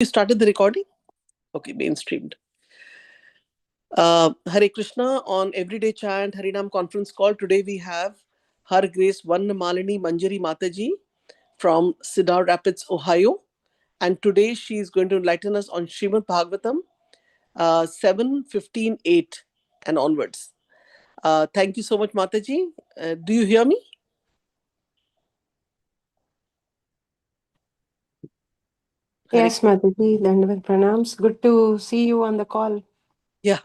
You started the recording? Okay, mainstreamed. Hare Krishna on Everyday Chant Harinam conference call. Today we have Her Grace Vannamalini Manjari Mataji from Cedar Rapids, Ohio. And today she is going to enlighten us on Srimad Bhagvatam 7:15:8 and onwards. Thank you so much, Mataji. Do you hear me? Yes, Mataji, Dandavat Pranams. Good to see you on the call. Yeah.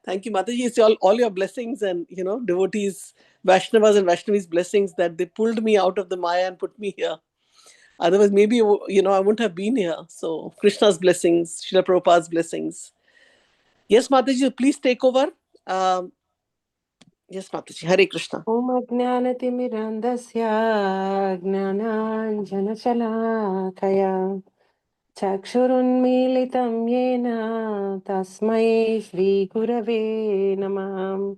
Thank you, Mataji. It's all your blessings and, devotees, Vaishnavas and Vaishnavis' blessings that they pulled me out of the Maya and put me here. Otherwise, maybe, I wouldn't have been here. So, Krishna's blessings, Srila Prabhupada's blessings. Yes, Mataji, please take over. Yes, Mataji. Hare Krishna. Om Ajnanatimirandasya Gnananjanachalakaya Chakshurunmilitam Yena Tasmai Shri Gurave Namah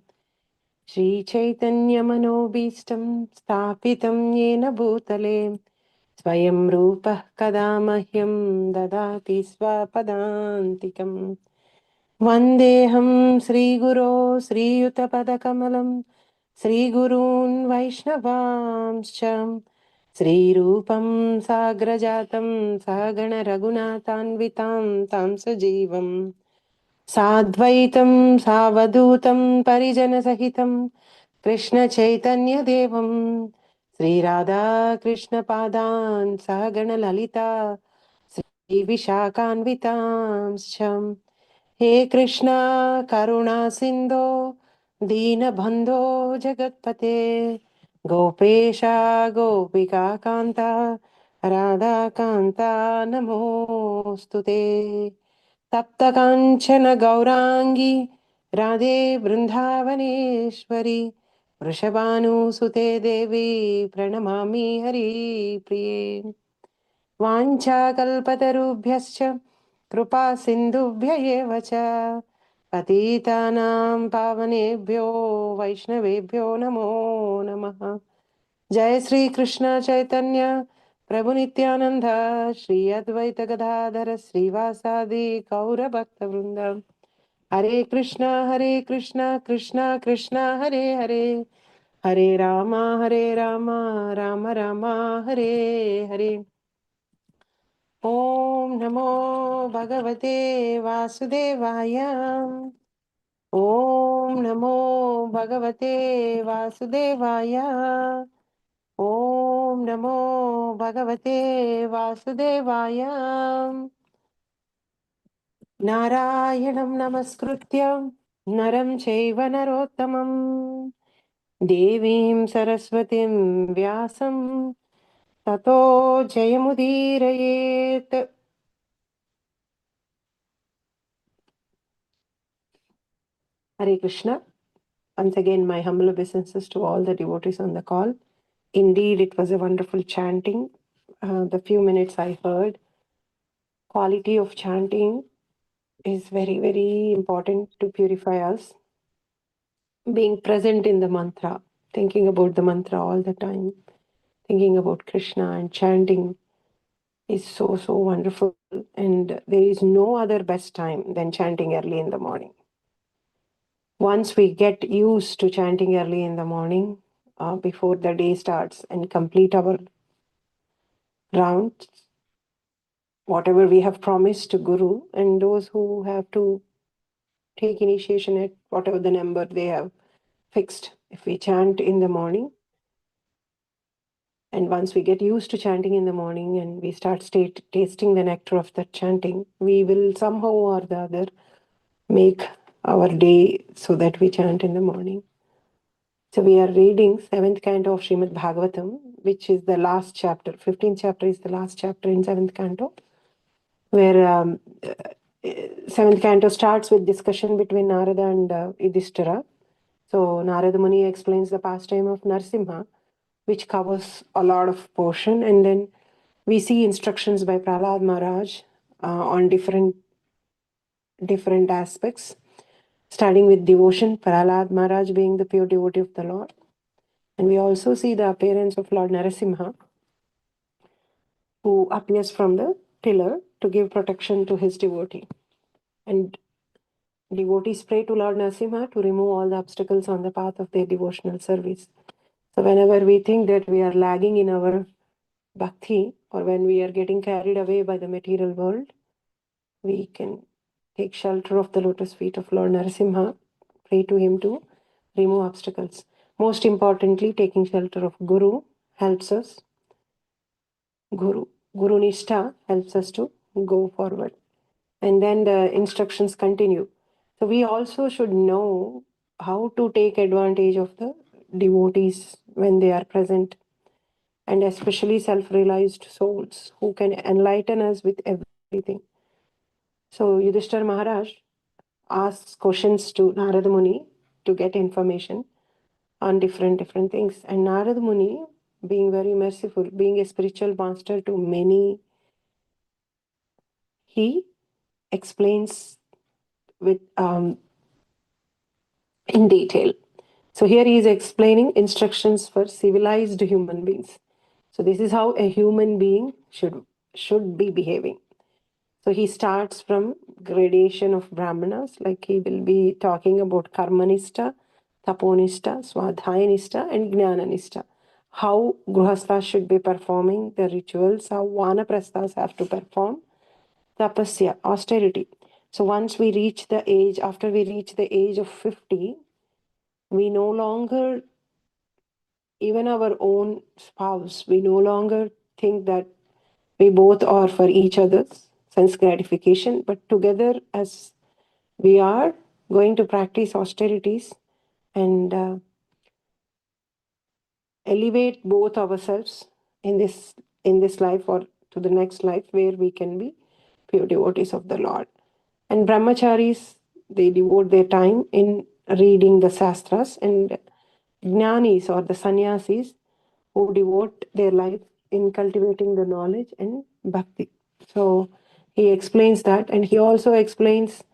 Shri Chaitanya Manobhistam Sthapitam Yena Bhutale Swayam Rupa Kadamahyam Dadati Swapadantikam Vandeham Sri Guru Sri Yutapadakammalam Sri Gurun Vaishnavamscha Sri Rupam Sagrajatam Sagana Raghunathanvitam Tam Sajivam Sadvaitam Savadutam Parijana Sahitam Krishna Chaitanya Devam Sri Radha Krishna Padan Sagana Lalita Sri Vishakhanvitamscha He Krishna Karuna Sindhu Deenabandho Jagatpate Gopesha Gopika Kanta Radha Kanta Namostute Tapta Kanchana Gaurangi Radhe Vrindavaneshwari Vrishabhanu Sute Devi Pranamami Hari Priye Vancha Kalpatarubhyascha Kripa Sindhubhya eva cha Patitanam Pavanebhyo Vaishnavebhyo Namo Namaha Jai Sri Krishna Chaitanya Prabhu Nityananda Shri Advaita Gadadhara Srivasadi Kaura Bhakta Vrinda Hare Krishna Krishna Krishna Hare Hare Hare Rama Rama Rama Hare Hare Om Namo Bhagavate Vasudevaya Om Namo Bhagavate Vasudevaya Om Namo Bhagavate Vasudevaya Narayanam Namaskrutyam Naram Chaiva Narottamam Devim Saraswatim Vyasam Tato Jayamudirayet. Hare Krishna. Once again, my humble obeisances to all the devotees on the call. Indeed, it was a wonderful chanting. The few minutes I heard, quality of chanting is very, very important to purify us. Being present in the mantra, thinking about the mantra all the time, thinking about Krishna and chanting is so, so wonderful. And there is no other best time than chanting early in the morning. Once we get used to chanting early in the morning, before the day starts and complete our rounds, whatever we have promised to Guru, and those who have to take initiation at whatever the number they have fixed. If we chant in the morning, and once we get used to chanting in the morning and we start tasting the nectar of that chanting, we will somehow or the other make our day so that we chant in the morning. So we are reading 7th canto of Srimad Bhagvatam, which is the last chapter. 15th chapter is the last chapter in 7th canto, where 7th canto starts with discussion between Narada and Yudhishthira. So Narada Muni explains the pastime of Narsimha, which covers a lot of portion, and then we see instructions by Prahlad Maharaj on different aspects, starting with devotion, Prahlad Maharaj being the pure devotee of the Lord. And we also see the appearance of Lord Narasimha, who appears from the pillar to give protection to his devotee. And devotees pray to Lord Narasimha to remove all the obstacles on the path of their devotional service. So whenever we think that we are lagging in our bhakti, or when we are getting carried away by the material world, we can take shelter of the lotus feet of Lord Narasimha, pray to him to remove obstacles. Most importantly, taking shelter of Guru helps us. Guru Nishtha helps us to go forward. And then the instructions continue. So we also should know how to take advantage of the devotees when they are present, and especially self-realized souls who can enlighten us with everything. So Yudhishthira Maharaj asks questions to Narada Muni to get information on different things. And Narada Muni, being very merciful, being a spiritual master to many, he explains with in detail. So here he is explaining instructions for civilized human beings. So this is how a human being should be behaving. So he starts from gradation of brahmanas, like he will be talking about karmanista, taponista, swadhyayinista, and gnananista. How grihasthas should be performing the rituals, how vanaprasthas have to perform tapasya, austerity. So once we reach the age, after we reach the age of 50, we no longer, even our own spouse, we no longer think that we both are for each other's sense gratification, but together as we are going to practice austerities and elevate both ourselves in this life or to the next life where we can be pure devotees of the Lord. And brahmacharis, they devote their time in reading the sastras, and jnanis or the sannyasis who devote their life in cultivating the knowledge and bhakti. So he explains that, and he also explains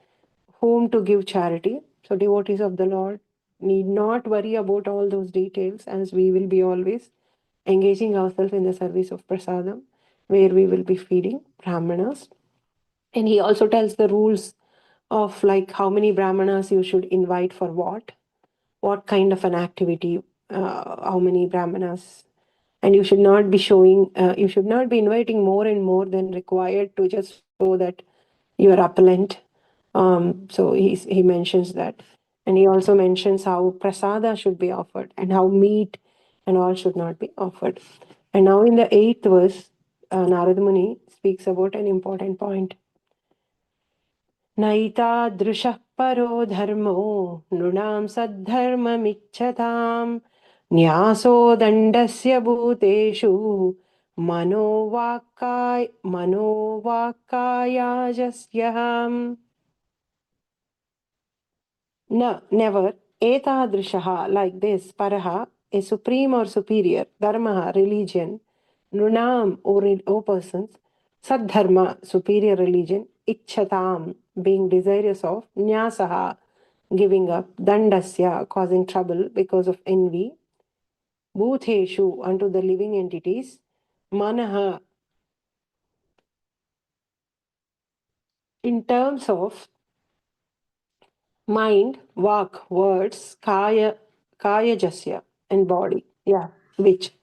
whom to give charity. So devotees of the Lord need not worry about all those details, as we will be always engaging ourselves in the service of prasadam, where we will be feeding brahmanas. And he also tells the rules of like how many brahmanas you should invite for what kind of an activity, how many brahmanas, and you should not be you should not be inviting more and more than required to just show that you are opulent. So he mentions that, and he also mentions how prasada should be offered and how meat and all should not be offered. And now in the 8th verse, Narada Muni speaks about an important point. नैतादृशः परो धर्मो नृणां सद्धर्ममिच्छताम् न्यासो दण्डस्य भूतेषु मनोवाक्कायाजस्यहम्. No, never. Etadrishaha, like this, paraha, a supreme or superior, dharmaha, religion, nunam, o persons, sadharma, superior religion, ichchatam, being desirous of, nyasaha, giving up, dandasya, causing trouble because of envy, bhutheshu, unto the living entities, manaha, in terms of mind, vak, words, kaya jasya, and body. Yeah, which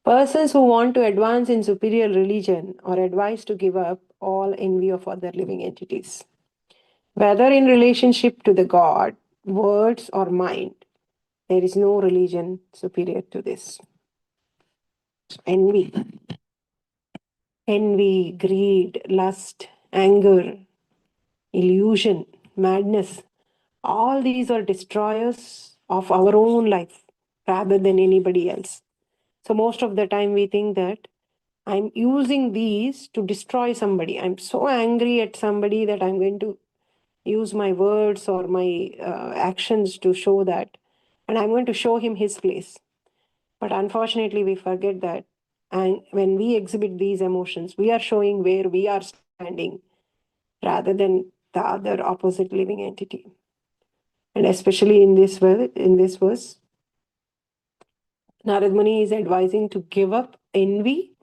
persons who want to advance in superior religion are advised to give up all envy of other living entities, whether in relationship to the God, words, or mind. There is no religion superior to this. Envy, greed, lust, anger, illusion, madness. All these are destroyers of our own life rather than anybody else. So most of the time we think that I'm using these to destroy somebody. I'm so angry at somebody that I'm going to use my words or my actions to show that, and I'm going to show him his place. But unfortunately, we forget that. And when we exhibit these emotions, we are showing where we are standing rather than the other opposite living entity. And especially in this verse, Narad Muni is advising to give up envy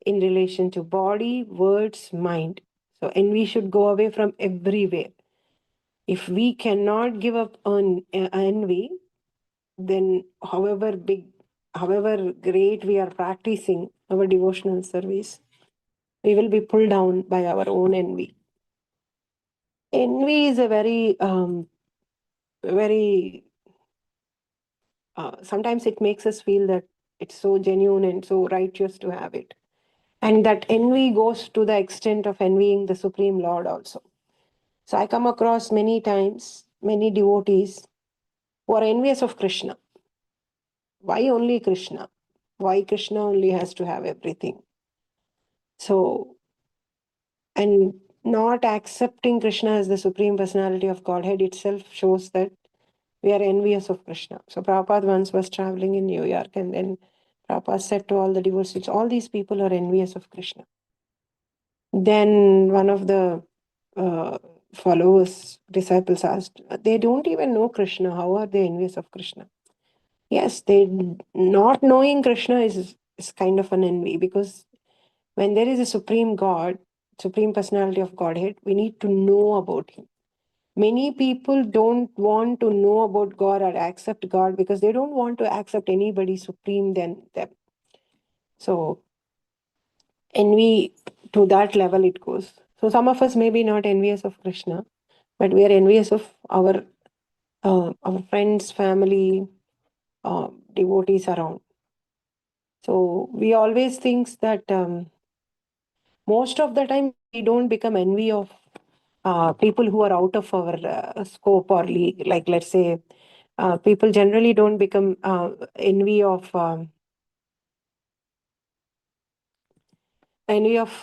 in relation to body, words, mind. So envy should go away from everywhere. If we cannot give up on envy, then however great we are practicing our devotional service, we will be pulled down by our own envy. Envy is a very, sometimes it makes us feel that it's so genuine and so righteous to have it. And that envy goes to the extent of envying the Supreme Lord also. So I come across many times, many devotees who are envious of Krishna. Why only Krishna? Why Krishna only has to have everything? So, and not accepting Krishna as the Supreme Personality of Godhead itself shows that we are envious of Krishna. So Prabhupada once was traveling in New York, and then Prabhupada said to all the devotees, all these people are envious of Krishna. Then one of the followers, disciples asked, they don't even know Krishna. How are they envious of Krishna? Yes, they not knowing Krishna is kind of an envy, because when there is a supreme God, supreme personality of Godhead, we need to know about him. Many people don't want to know about God or accept God because they don't want to accept anybody supreme than them. So envy, to that level it goes. So some of us may be not envious of Krishna, but we are envious of our friends, family, devotees around. So we always think that most of the time we don't become envy of people who are out of our scope or league. Like, let's say, people generally don't become envy of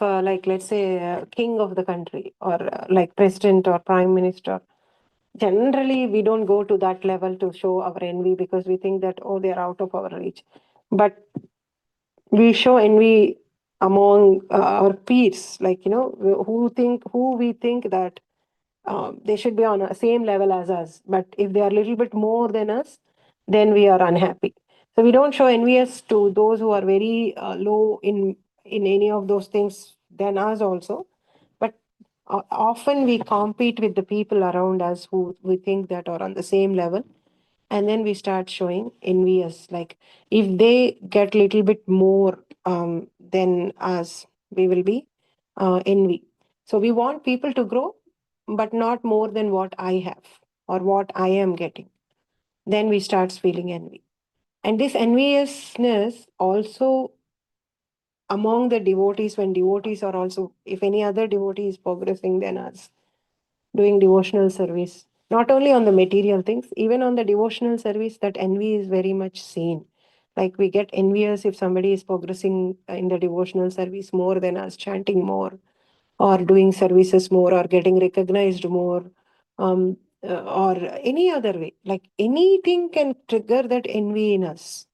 like, let's say, king of the country, or like president or prime minister. Generally we don't go to that level to show our envy, because we think that, oh, they're out of our reach. But we show envy among our peers, like, who we think that they should be on the same level as us. But if they are a little bit more than us, then we are unhappy. So we don't show envious to those who are very low in any of those things than us also. But often we compete with the people around us who we think that are on the same level, and then we start showing envious. Like, if they get little bit more than us, we will be envy. So we want people to grow, but not more than what I have or what I am getting. Then we start feeling envy. And this enviousness also among the devotees, when devotees are also, if any other devotee is progressing than us, doing devotional service, not only on the material things, even on the devotional service, that envy is very much seen. Like, we get envious if somebody is progressing in the devotional service more than us, chanting more, or doing services more, or getting recognized more, or any other way. Like, anything can trigger that envy in us.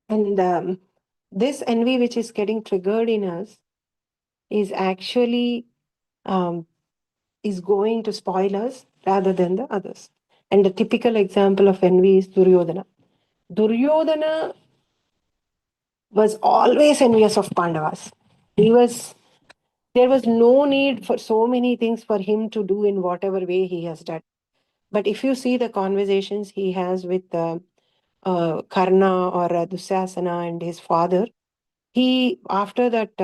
And this envy which is getting triggered in us is actually is going to spoil us rather than the others. And the typical example of envy is Duryodhana. Duryodhana was always envious of Pandavas. There was no need for so many things for him to do in whatever way he has done. But if you see the conversations he has with Karna or Dusyasana and his father, he, after that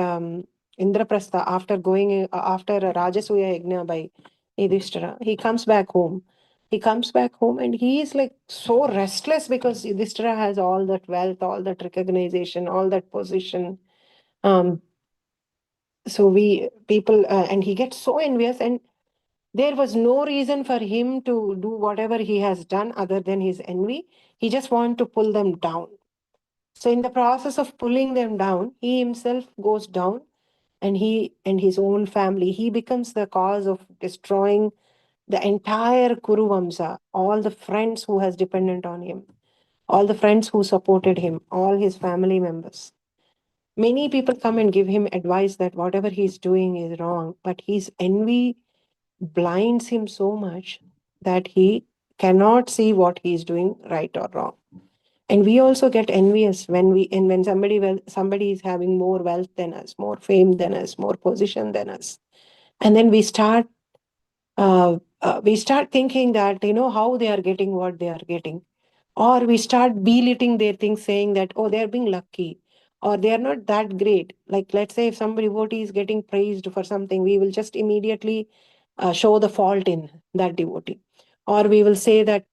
Indraprastha, after going after a Rajasuya Yajna by Yudhishthira, he comes back home. He comes back home and he is like so restless, because Yudhishthira has all that wealth, all that recognition, all that position. Um, so we people and he gets so envious, and there was no reason for him to do whatever he has done other than his envy. He just want to pull them down. So in the process of pulling them down, he himself goes down, and he and his own family, he becomes the cause of destroying the entire Kuru Vamsa, all the friends who has dependent on him, all the friends who supported him, all his family members. Many people come and give him advice that whatever he's doing is wrong, but his envy blinds him so much that he cannot see what he is doing right or wrong. And we also get envious when somebody is having more wealth than us, more fame than us, more position than us. And then we start thinking that, how they are getting what they are getting, or we start belittling their things, saying that, oh, they're being lucky, or they're not that great. Like, let's say if somebody devotee is getting praised for something, we will just immediately show the fault in that devotee, or we will say that,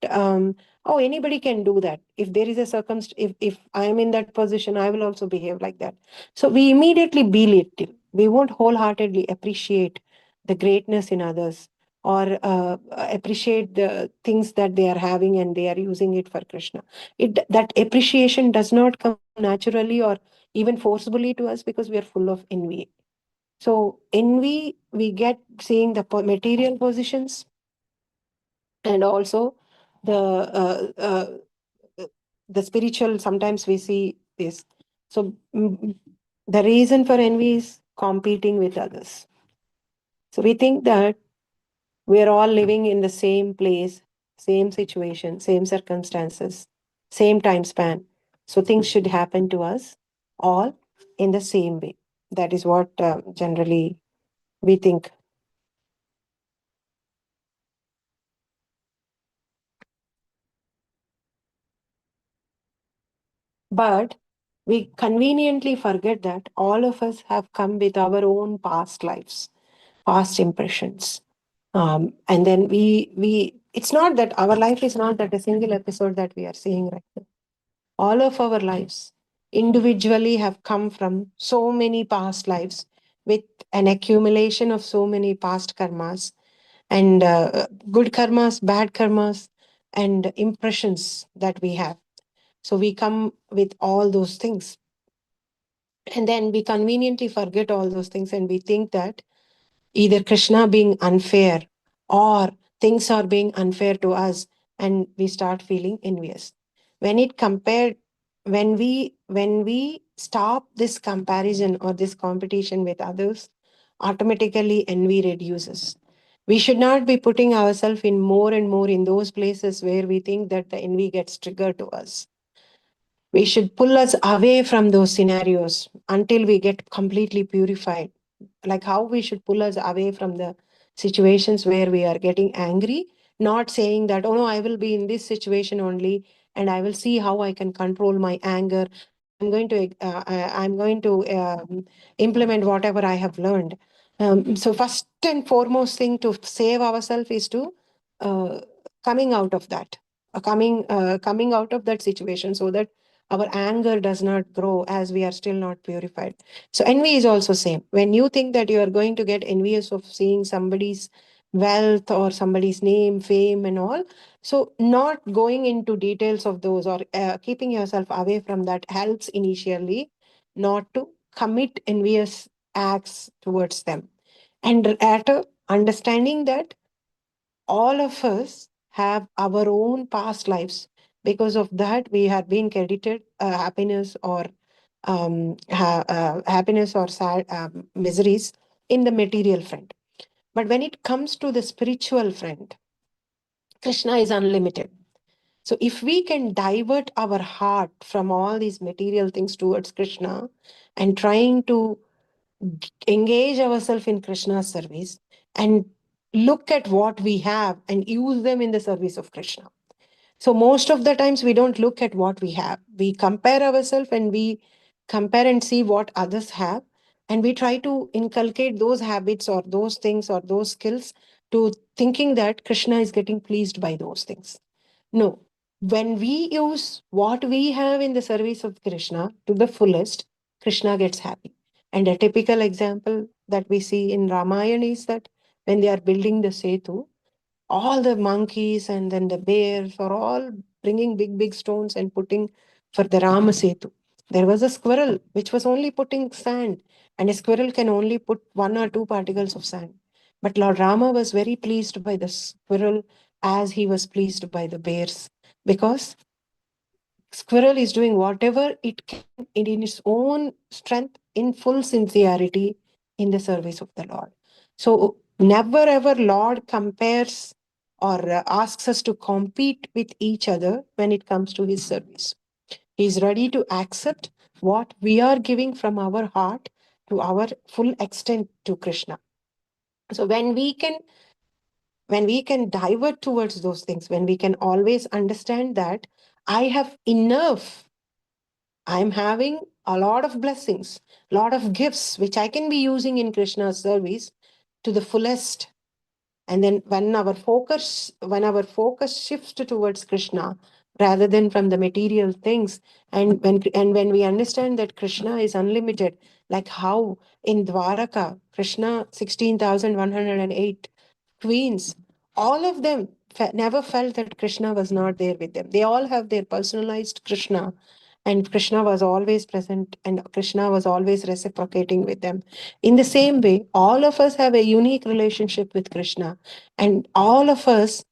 oh, anybody can do that. If there is a if I am in that position, I will also behave like that. So we immediately belittle. We won't wholeheartedly appreciate the greatness in others, or appreciate the things that they are having and they are using it for Krishna. That appreciation does not come naturally or even forcibly to us, because we are full of envy. So envy we get seeing the material positions, and also the the spiritual. Sometimes we see this. So the reason for envy is competing with others. So we think that we are all living in the same place, same situation, same circumstances, same time span. So things should happen to us all in the same way. That is what generally we think. But we conveniently forget that all of us have come with our own past lives, past impressions. And then it's not that our life is not that a single episode that we are seeing right now. All of our lives individually have come from so many past lives, with an accumulation of so many past karmas, and good karmas, bad karmas, and impressions that we have. So we come with all those things. And then we conveniently forget all those things, and we think that either Krishna being unfair, or things are being unfair to us, and we start feeling envious. When it compared, when we stop this comparison or this competition with others, automatically envy reduces. We should not be putting ourselves in more and more in those places where we think that the envy gets triggered to us. We should pull us away from those scenarios until we get completely purified. Like how we should pull us away from the situations where we are getting angry, not saying that, oh no, I will be in this situation only, and I will see how I can control my anger, and I'm going to implement whatever I have learned. So first and foremost thing to save ourselves is to uh, coming out of that, coming out of that situation, so that our anger does not grow as we are still not purified. So envy is also same. When you think that you are going to get envious of seeing somebody's wealth or somebody's name, fame, and all, so not going into details of those, or keeping yourself away from that, helps initially not to commit envious acts towards them. And at understanding that all of us have our own past lives, because of that we have been credited happiness or sad miseries in the material front. But when it comes to the spiritual front, Krishna is unlimited. So if we can divert our heart from all these material things towards Krishna, and trying to engage ourselves in Krishna's service, and look at what we have and use them in the service of Krishna. So most of the times we don't look at what we have. We compare ourselves, and we compare and see what others have. And we try to inculcate those habits or those things or those skills, to thinking that Krishna is getting pleased by those things. No. When we use what we have in the service of Krishna to the fullest, Krishna gets happy. And a typical example that we see in Ramayana is that when they are building the Setu, all the monkeys and then the bears are all bringing big, big stones and putting for the Rama Setu. There was a squirrel which was only putting sand, and a squirrel can only put one or two particles of sand. But Lord Rama was very pleased by the squirrel as he was pleased by the bears, because squirrel is doing whatever it can in its own strength, in full sincerity, in the service of the Lord. So never ever Lord compares or asks us to compete with each other when it comes to his service. He is ready to accept what we are giving from our heart to our full extent to Krishna. So when we can divert towards those things, when we can always understand that I have enough, I'm having a lot of blessings, lot of gifts which I can be using in Krishna's service to the fullest. And then when our focus shifts towards Krishna rather than from the material things, and when we understand that Krishna is unlimited, like how in Dwaraka Krishna 16,108 queens, all of them never felt that Krishna was not there with them. They all have their personalized Krishna, and Krishna was always present, and Krishna was always reciprocating with them. In the same way, all of us have a unique relationship with Krishna, and all of us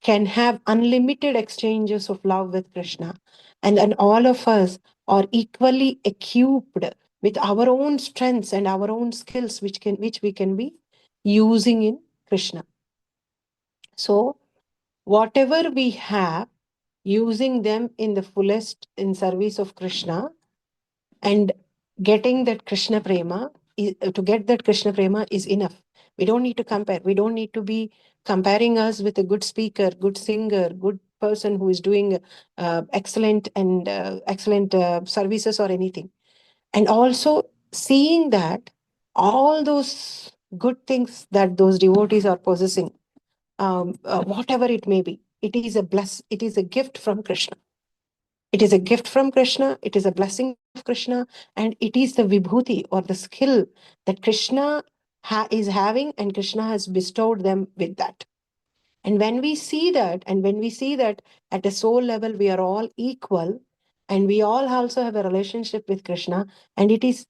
can have unlimited exchanges of love with Krishna. And all of us are equally equipped with our own strengths and our own skills, which we can be using in Krishna. So whatever we have, using them in the fullest in service of Krishna, and getting that Krishna prema to get that Krishna prema is enough. We don't need to compare. We don't need to be comparing us with a good speaker, good singer, good person who is doing excellent services or anything. And also seeing that all those good things that those devotees are possessing, whatever it may be, it is a gift from Krishna. It is a gift from Krishna, it is a blessing of Krishna, and it is the vibhuti or the skill that Krishna is having, and Krishna has bestowed them with that. And when we see that at a soul level, we are all equal, and we all also have a relationship with Krishna, and it is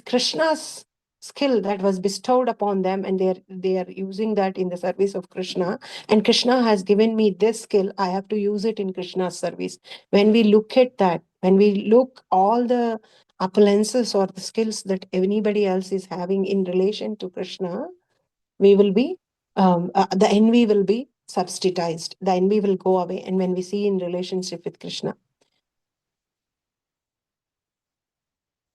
Krishna's skill that was bestowed upon them, and they are using that in the service of Krishna. And Krishna has given me this skill, I have to use it in Krishna's service. When we look at that, when we look all the appearances or the skills that anybody else is having in relation to Krishna, we will be the envy will be substitutized, the envy will go away. And when we see in relationship with Krishna,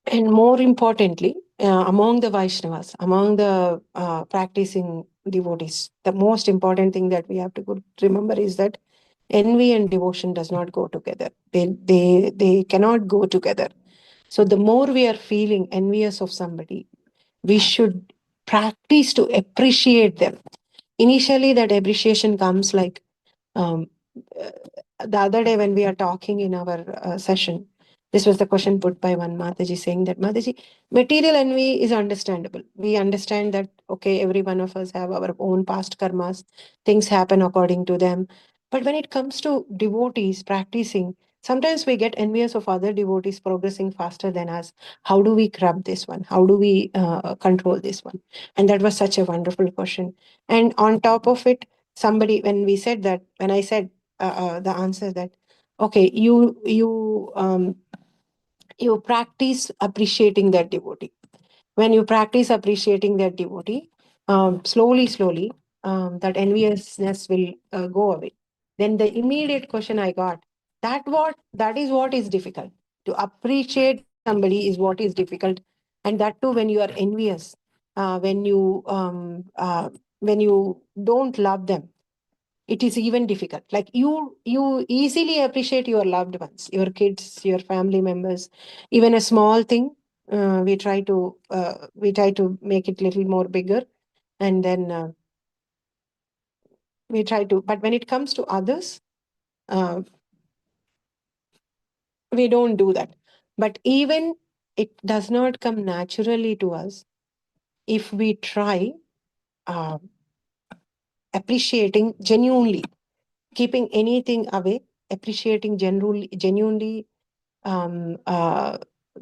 and more importantly, among the Vaishnavas, among the practicing devotees, the most important thing that we have to remember is that envy and devotion does not go together. They cannot go together. So the more we are feeling envious of somebody, we should practice to appreciate them. Initially, that appreciation comes like, um, uh, the other day when we are talking in our session, this was the question put by one Mataji, saying that, Mataji, material envy is understandable. We understand that, okay, every one of us have our own past karmas, things happen according to them. But when it comes to devotees practicing, sometimes we get envious of other devotees progressing faster than us. How do we grab this one? How do we control this one? And that was such a wonderful question. And on top of it, somebody, when I said the answer that, okay, you practice appreciating that devotee. When you practice appreciating that devotee, slowly, that enviousness will go away. Then the immediate question I got, that is what is difficult. To appreciate somebody is what is difficult, and that too when you are envious, when you don't love them, it is even difficult. Like you easily appreciate your loved ones, your kids, your family members. Even a small thing, we try to make it little more bigger, and then we try to. But when it comes to others, uh, we don't do that. But even it does not come naturally to us if we try uh, appreciating genuinely, keeping anything away, appreciating genuinely the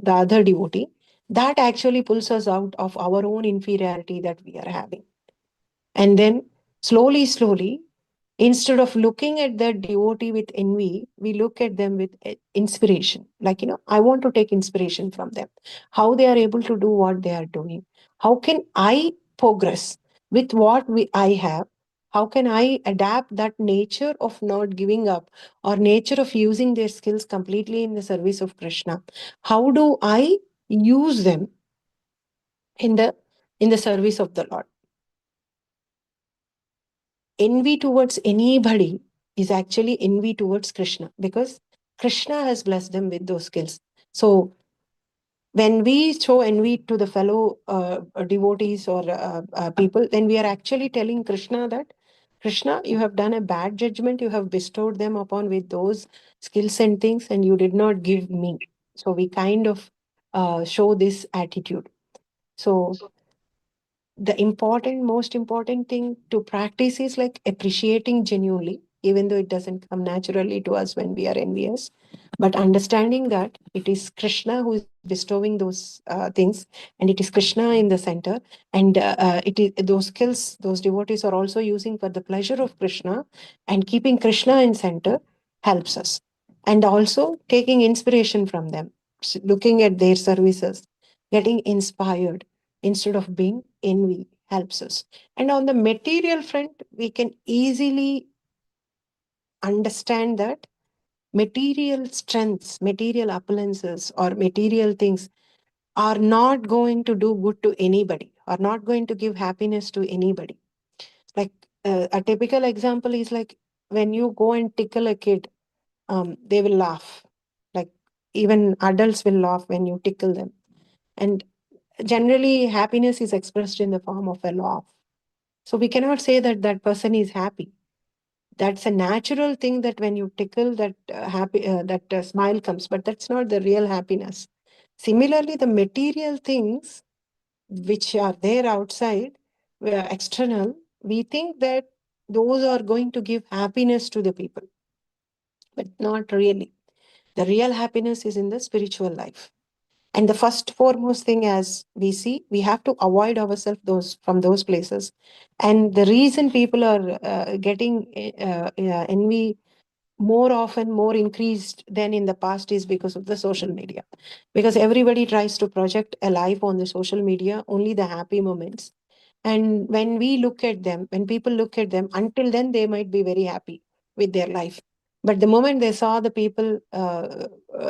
other devotee, that actually pulls us out of our own inferiority that we are having. And then slowly, instead of looking at the devotee with envy, we look at them with inspiration. Like, I want to take inspiration from them, how they are able to do what they are doing. How can I progress with what I have? How can I adapt that nature of not giving up, or nature of using their skills completely in the service of Krishna? How do I use them in the service of the Lord? Envy towards anybody is actually envy towards Krishna, because Krishna has blessed them with those skills. So when we show envy to the fellow devotees or people, then we are actually telling Krishna that, Krishna, you have done a bad judgment. You have bestowed them upon with those skills and things, and you did not give me. So we kind of show this attitude. So the most important thing to practice is like appreciating genuinely, even though it doesn't come naturally to us when we are envious, but understanding that it is Krishna who is bestowing those things, and it is Krishna in the center, and it is those skills those devotees are also using for the pleasure of Krishna, and keeping Krishna in center helps us. And also taking inspiration from them, looking at their services, getting inspired instead of being envy helps us. And on the material front, we can easily understand that material strengths, material appliances, or material things are not going to do good to anybody, are not going to give happiness to anybody. Like a typical example is like when you go and tickle a kid, they will laugh. Like even adults will laugh when you tickle them. And generally, happiness is expressed in the form of a laugh. So we cannot say that that person is happy. That's a natural thing that when you tickle, that smile comes, but that's not the real happiness. Similarly, the material things which are there outside, external, we think that those are going to give happiness to the people, but not really. The real happiness is in the spiritual life. And the first foremost thing, as we see, we have to avoid ourselves those from those places. And the reason people are getting envy more often, more increased than in the past, is because of the social media. Because everybody tries to project a life on the social media, only the happy moments. And when we look at them, when people look at them, until then they might be very happy with their life. But the moment they saw the people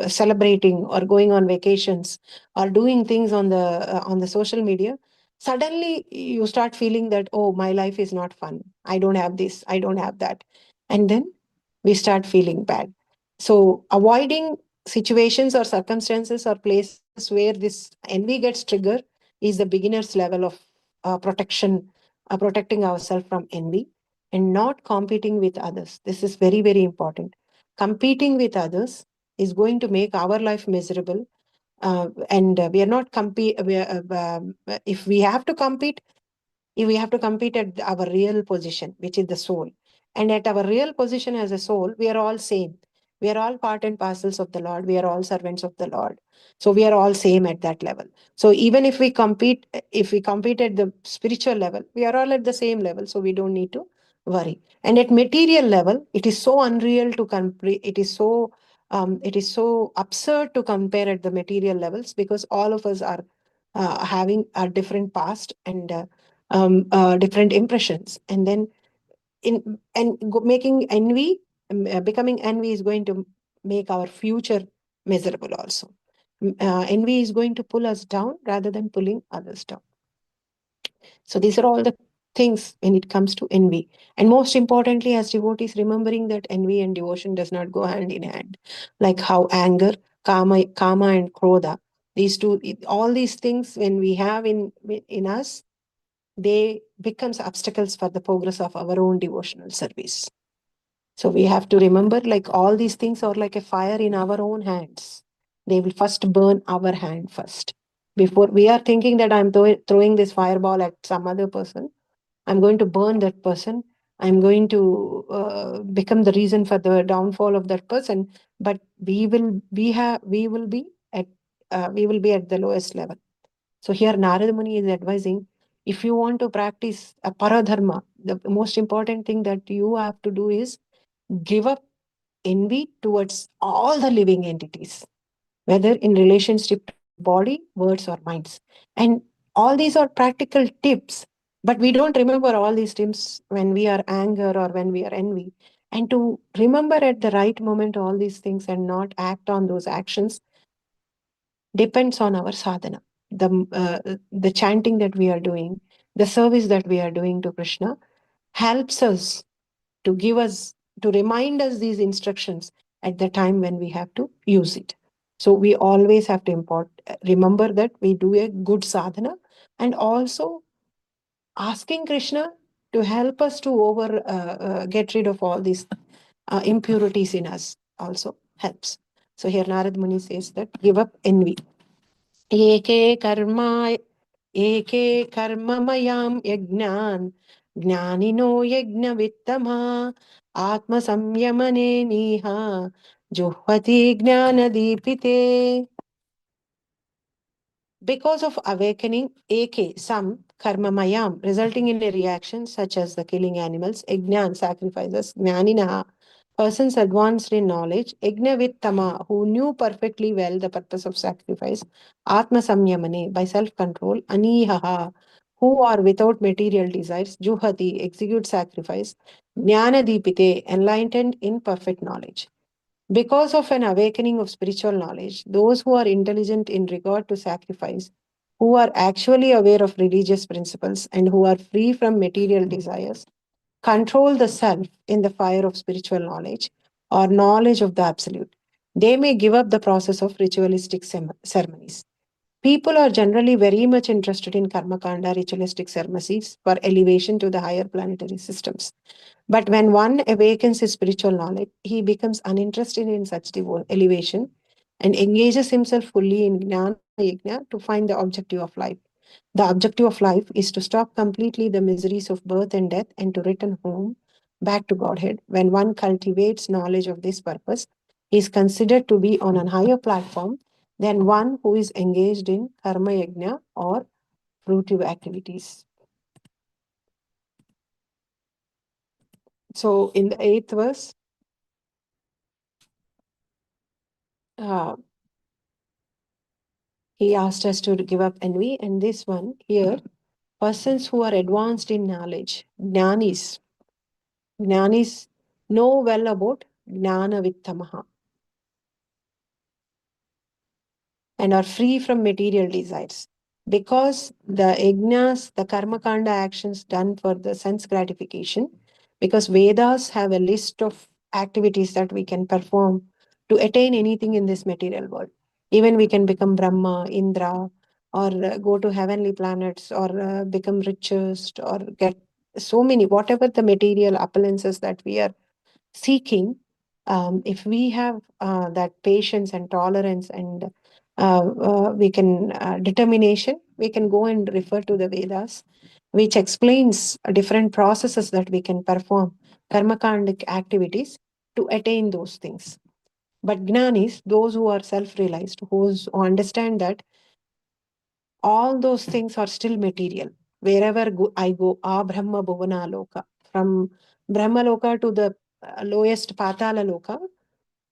celebrating or going on vacations or doing things on the social media, suddenly you start feeling that, oh, my life is not fun. I don't have this. I don't have that. And then we start feeling bad. So avoiding situations or circumstances or places where this envy gets triggered is the beginner's level of protection, protecting ourselves from envy. And not competing with others. This is very, very important. Competing with others is going to make our life miserable. And we are not compete. If we have to compete, if we have to compete at our real position, which is the soul. And at our real position as a soul, we are all same. We are all part and parcels of the Lord. We are all servants of the Lord. So we are all same at that level. So even if we compete at the spiritual level, we are all at the same level. So we don't need to worry. And at material level, it is so unreal to compare. It is so absurd to compare at the material levels, because all of us are having a different past and different impressions. And then making envy, becoming envy is going to make our future miserable also. Envy is going to pull us down rather than pulling others down. So these are all the things when it comes to envy. And most importantly, as devotees, remembering that envy and devotion does not go hand in hand. Like how anger, karma and krodha, these two, all these things when we have in us, they becomes obstacles for the progress of our own devotional service. So we have to remember, like all these things are like a fire in our own hands. They will first burn our hand first. Before we are thinking that I'm throwing this fireball at some other person, I'm going to burn that person. I'm going to become the reason for the downfall of that person. But we will be at the lowest level. So here Narada Muni is advising, if you want to practice a paradharma, the most important thing that you have to do is give up envy towards all the living entities, whether in relationship to body, words, or minds. And all these are practical tips But we don't remember all these things when we are anger or when we are envy. And to remember at the right moment all these things and not act on those actions depends on our sadhana. The chanting that we are doing, the service that we are doing to Krishna helps us to give us, to remind us these instructions at the time when we have to use it. So we always have to remember that we do a good sadhana, and also asking Krishna to help us to get rid of all these impurities in us also helps. So here Narad Muni says that give up envy. Eke karma Eke karmamayam yajnan jnanino yajna vittama atma samyamane niha juhvati jnanadipite. Because of awakening, AK, some, karmamayam, resulting in a reaction such as the killing animals, ignan, sacrifices, jnaninaha, persons advanced in knowledge, ignavittama, who knew perfectly well the purpose of sacrifice, atma samyamane, by self-control, anihaha, who are without material desires, juhati, execute sacrifice, jnanadipite, enlightened in perfect knowledge. Because of an awakening of spiritual knowledge, those who are intelligent in regard to sacrifice, who are actually aware of religious principles, and who are free from material desires, control the self in the fire of spiritual knowledge or knowledge of the Absolute. They may give up the process of ritualistic ceremonies. People are generally very much interested in karma kanda ritualistic ceremonies for elevation to the higher planetary systems. But when one awakens his spiritual knowledge, he becomes uninterested in such elevation and engages himself fully in Jnana Yajna to find the objective of life. The objective of life is to stop completely the miseries of birth and death and to return home back to Godhead. When one cultivates knowledge of this purpose, he is considered to be on a higher platform than one who is engaged in karma yajna or fruitive activities. So, in the eighth verse, uh, he asked us to give up envy. And this one here, persons who are advanced in knowledge, jnanis know well about jnana vittamaha and are free from material desires. Because the yajnas, the karma kanda actions done for the sense gratification, because Vedas have a list of activities that we can perform to attain anything in this material world. Even we can become Brahma, Indra, or go to heavenly planets, or become richest, or get so many, whatever the material appearances that we are seeking. If we have that patience and tolerance and we can determination, we can go and refer to the Vedas, which explains different processes that we can perform, karmakandic activities to attain those things. But jnanis, those who are self-realized, who understand that all those things are still material. Wherever I go, Brahma Bhuvana Loka, from Brahma Loka to the lowest Patala Loka,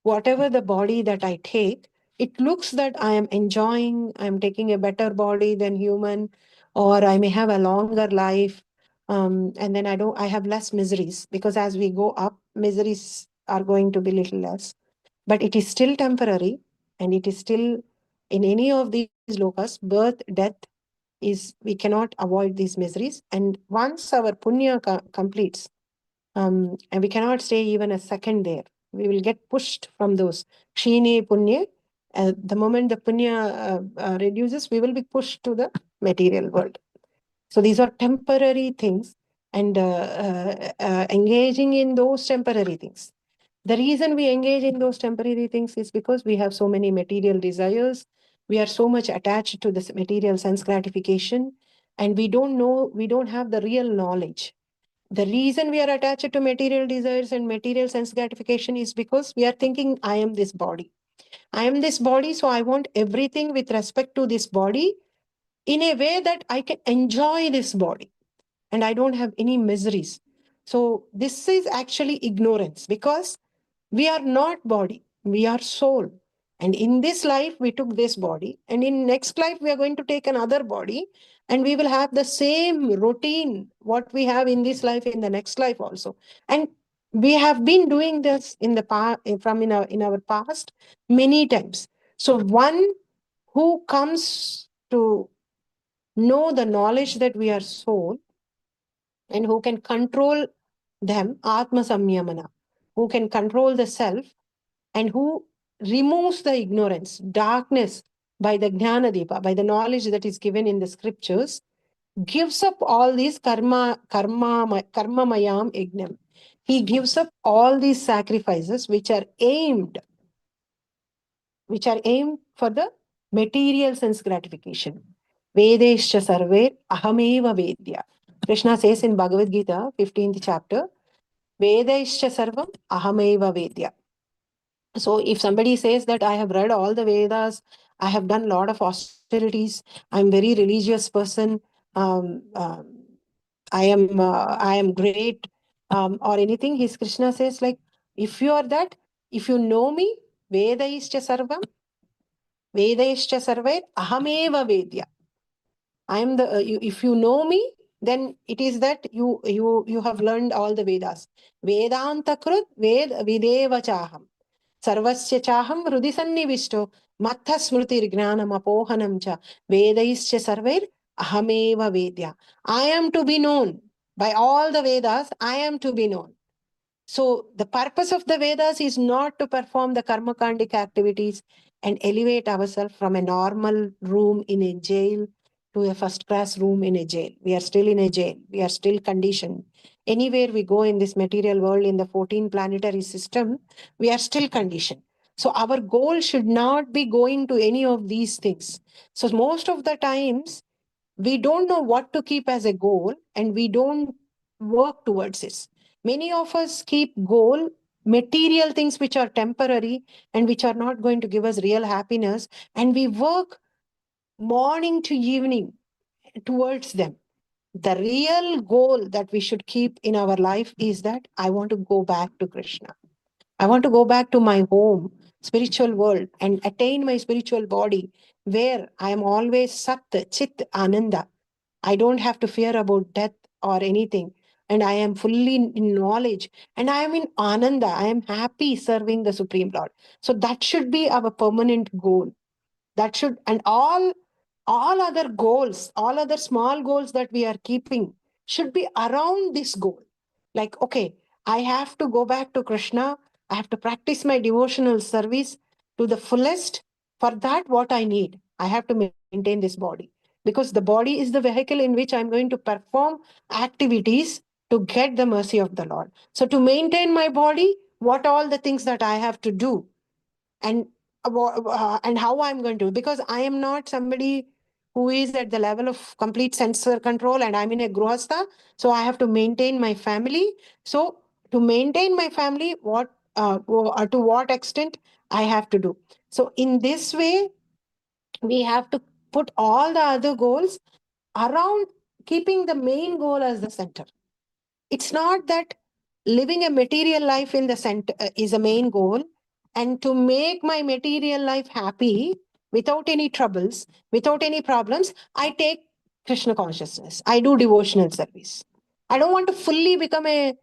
whatever the body that I take, it looks that I am enjoying, I'm taking a better body than human, or I may have a longer life. And then I have less miseries, because as we go up, miseries are going to be little less. But it is still temporary, and it is still in any of these lokas, birth, death we cannot avoid these miseries. And once our punya completes, and we cannot stay even a second there. We will get pushed from those. Kshine punya, the moment the punya reduces, we will be pushed to the material world. So these are temporary things, and engaging in those temporary things. The reason we engage in those temporary things is because we have so many material desires. We are so much attached to this material sense gratification, and we don't have the real knowledge. The reason we are attached to material desires and material sense gratification is because we are thinking, I am this body. I am this body, so I want everything with respect to this body in a way that I can enjoy this body and I don't have any miseries. So, this is actually ignorance, because we are not body, we are soul. And in this life, we took this body. And in next life, we are going to take another body. And we will have the same routine, what we have in this life, in the next life also. And we have been doing this in the past, in our past many times. So one who comes to know the knowledge that we are soul and who can control them, Atma Samyamana, who can control the self and who removes the ignorance, darkness by the Jnana Deepa, by the knowledge that is given in the scriptures, gives up all these karma mayam ignam. He gives up all these sacrifices which are aimed for the material sense gratification. Vedescha sarve ahameva vedya. Krishna says in Bhagavad Gita, 15th chapter, Vedescha sarvam ahameva vedya. So if somebody says that I have read all the Vedas, I have done a lot of austerities, I'm very religious person, um, um, I am great, or anything, his Krishna says like, if you are that, if you know me, Vedaischa sarvam, Vedaischa sarve ahameva vedya. I am the if you know me, then it is that you have learned all the Vedas. Vedanta krut ved videva chaham. Sarvasya chaham hrudi sannivisto matha smrutir gnanam apohanam cha vedaischa sarver ahameva vedya. I am to be known by all the Vedas. I am to be known. So the purpose of the Vedas is not to perform the karmakandic activities and elevate ourselves from a normal room in a jail to a first class room in a jail. We are still in a jail. We are still conditioned. Anywhere we go in this material world, in the 14 planetary system, we are still conditioned. So our goal should not be going to any of these things. So most of the times, we don't know what to keep as a goal and we don't work towards it. Many of us keep goal material things which are temporary and which are not going to give us real happiness, and we work morning to evening towards them. The real goal that we should keep in our life is that I want to go back to Krishna. I want to go back to my home, spiritual world, and attain my spiritual body where I am always Sat, Chit, Ananda. I don't have to fear about death or anything. And I am fully in knowledge. And I am in Ananda. I am happy serving the Supreme Lord. So that should be our permanent goal. That should, and all other goals, all other small goals that we are keeping should be around this goal. Like, okay, I have to go back to Krishna. I have to practice my devotional service to the fullest. For that, what I need, I have to maintain this body, because the body is the vehicle in which I'm going to perform activities to get the mercy of the Lord. So to maintain my body, what all the things that I have to do, and and how I'm going to, because I am not somebody who is at the level of complete sensor control and I'm in a grihastha, so I have to maintain my family. So to maintain my family, what to what extent I have to do. So in this way, we have to put all the other goals around keeping the main goal as the center. It's not that living a material life in the center is a main goal, and to make my material life happy without any troubles, without any problems, I take Krishna consciousness. I do devotional service. I don't want to fully become a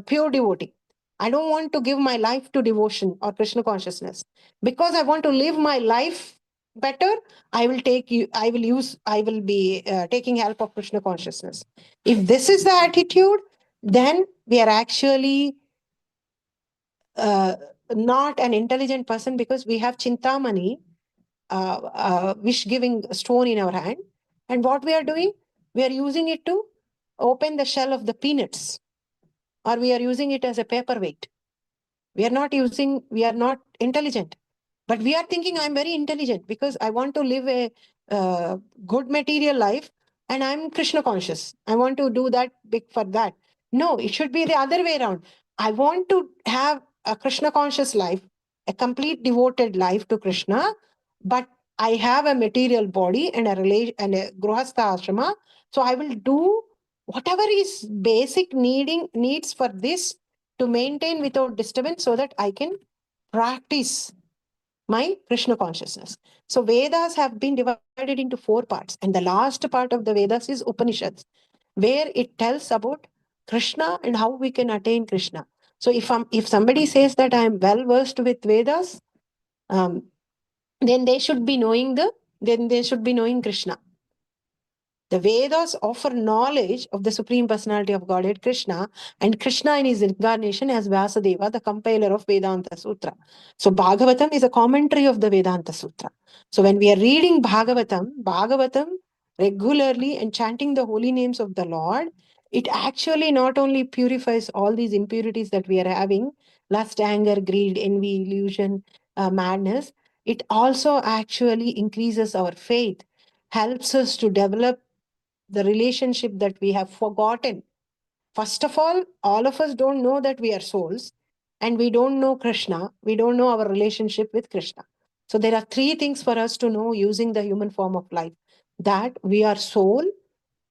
pure devotee. I don't want to give my life to devotion or Krishna consciousness. Because I want to live my life better, I will be taking help of Krishna consciousness. If this is the attitude, then we are actually uh, not an intelligent person, because we have Chintamani, wish giving stone in our hand. And what we are doing? We are using it to open the shell of the peanuts, or we are using it as a paperweight. We are not intelligent, but we are thinking I'm very intelligent because I want to live a good material life and I'm Krishna conscious. I want to do that big for that. No, it should be the other way around. I want to have a Krishna conscious life, a complete devoted life to Krishna, but I have a material body and a relation and a grihastha ashrama. So I will do whatever is basic needs for this to maintain without disturbance, so that I can practice my Krishna consciousness. So Vedas have been divided into 4 parts, and the last part of the Vedas is Upanishads, where it tells about Krishna and how we can attain Krishna. So if somebody says that I am well versed with Vedas, um, then they should be knowing Krishna. The Vedas offer knowledge of the Supreme Personality of Godhead Krishna, and Krishna in his incarnation as Vyasadeva, the compiler of Vedanta Sutra. So Bhagavatam is a commentary of the Vedanta Sutra. So when we are reading Bhagavatam regularly and chanting the holy names of the Lord, it actually not only purifies all these impurities that we are having, lust, anger, greed, envy, illusion, madness, it also actually increases our faith, helps us to develop the relationship that we have forgotten. First of all of us don't know that we are souls, and we don't know Krishna. We don't know our relationship with Krishna. So there are 3 things for us to know using the human form of life: that we are soul,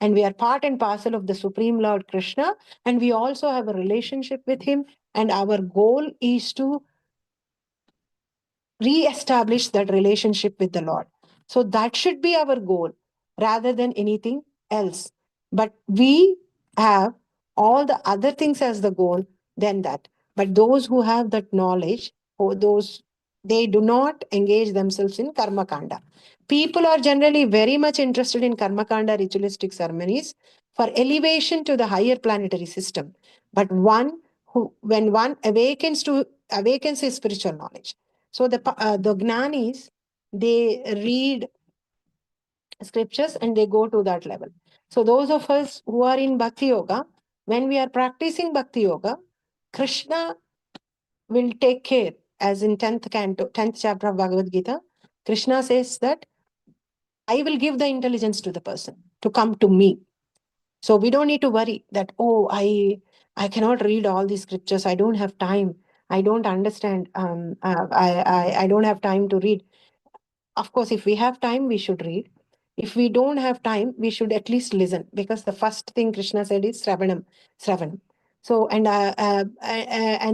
and we are part and parcel of the Supreme Lord Krishna, and we also have a relationship with Him, and our goal is to re-establish that relationship with the Lord. So that should be our goal rather than anything else. But we have all the other things as the goal than that. But those who have that knowledge, or those, they do not engage themselves in karma kanda. People are generally very much interested in karma kanda ritualistic ceremonies for elevation to the higher planetary system. But when one awakens his spiritual knowledge, so the gnanis, they read scriptures and they go to that level. So those of us who are in Bhakti Yoga, when we are practicing Bhakti Yoga, Krishna will take care. As in 10th canto, 10th chapter of Bhagavad Gita, Krishna says that I will give the intelligence to the person to come to me. So we don't need to worry that, oh, I cannot read all these scriptures. I don't have time. I don't understand. I don't have time to read. Of course, if we have time, we should read. If we don't have time, we should at least listen, because the first thing Krishna said is Sravanam. So, and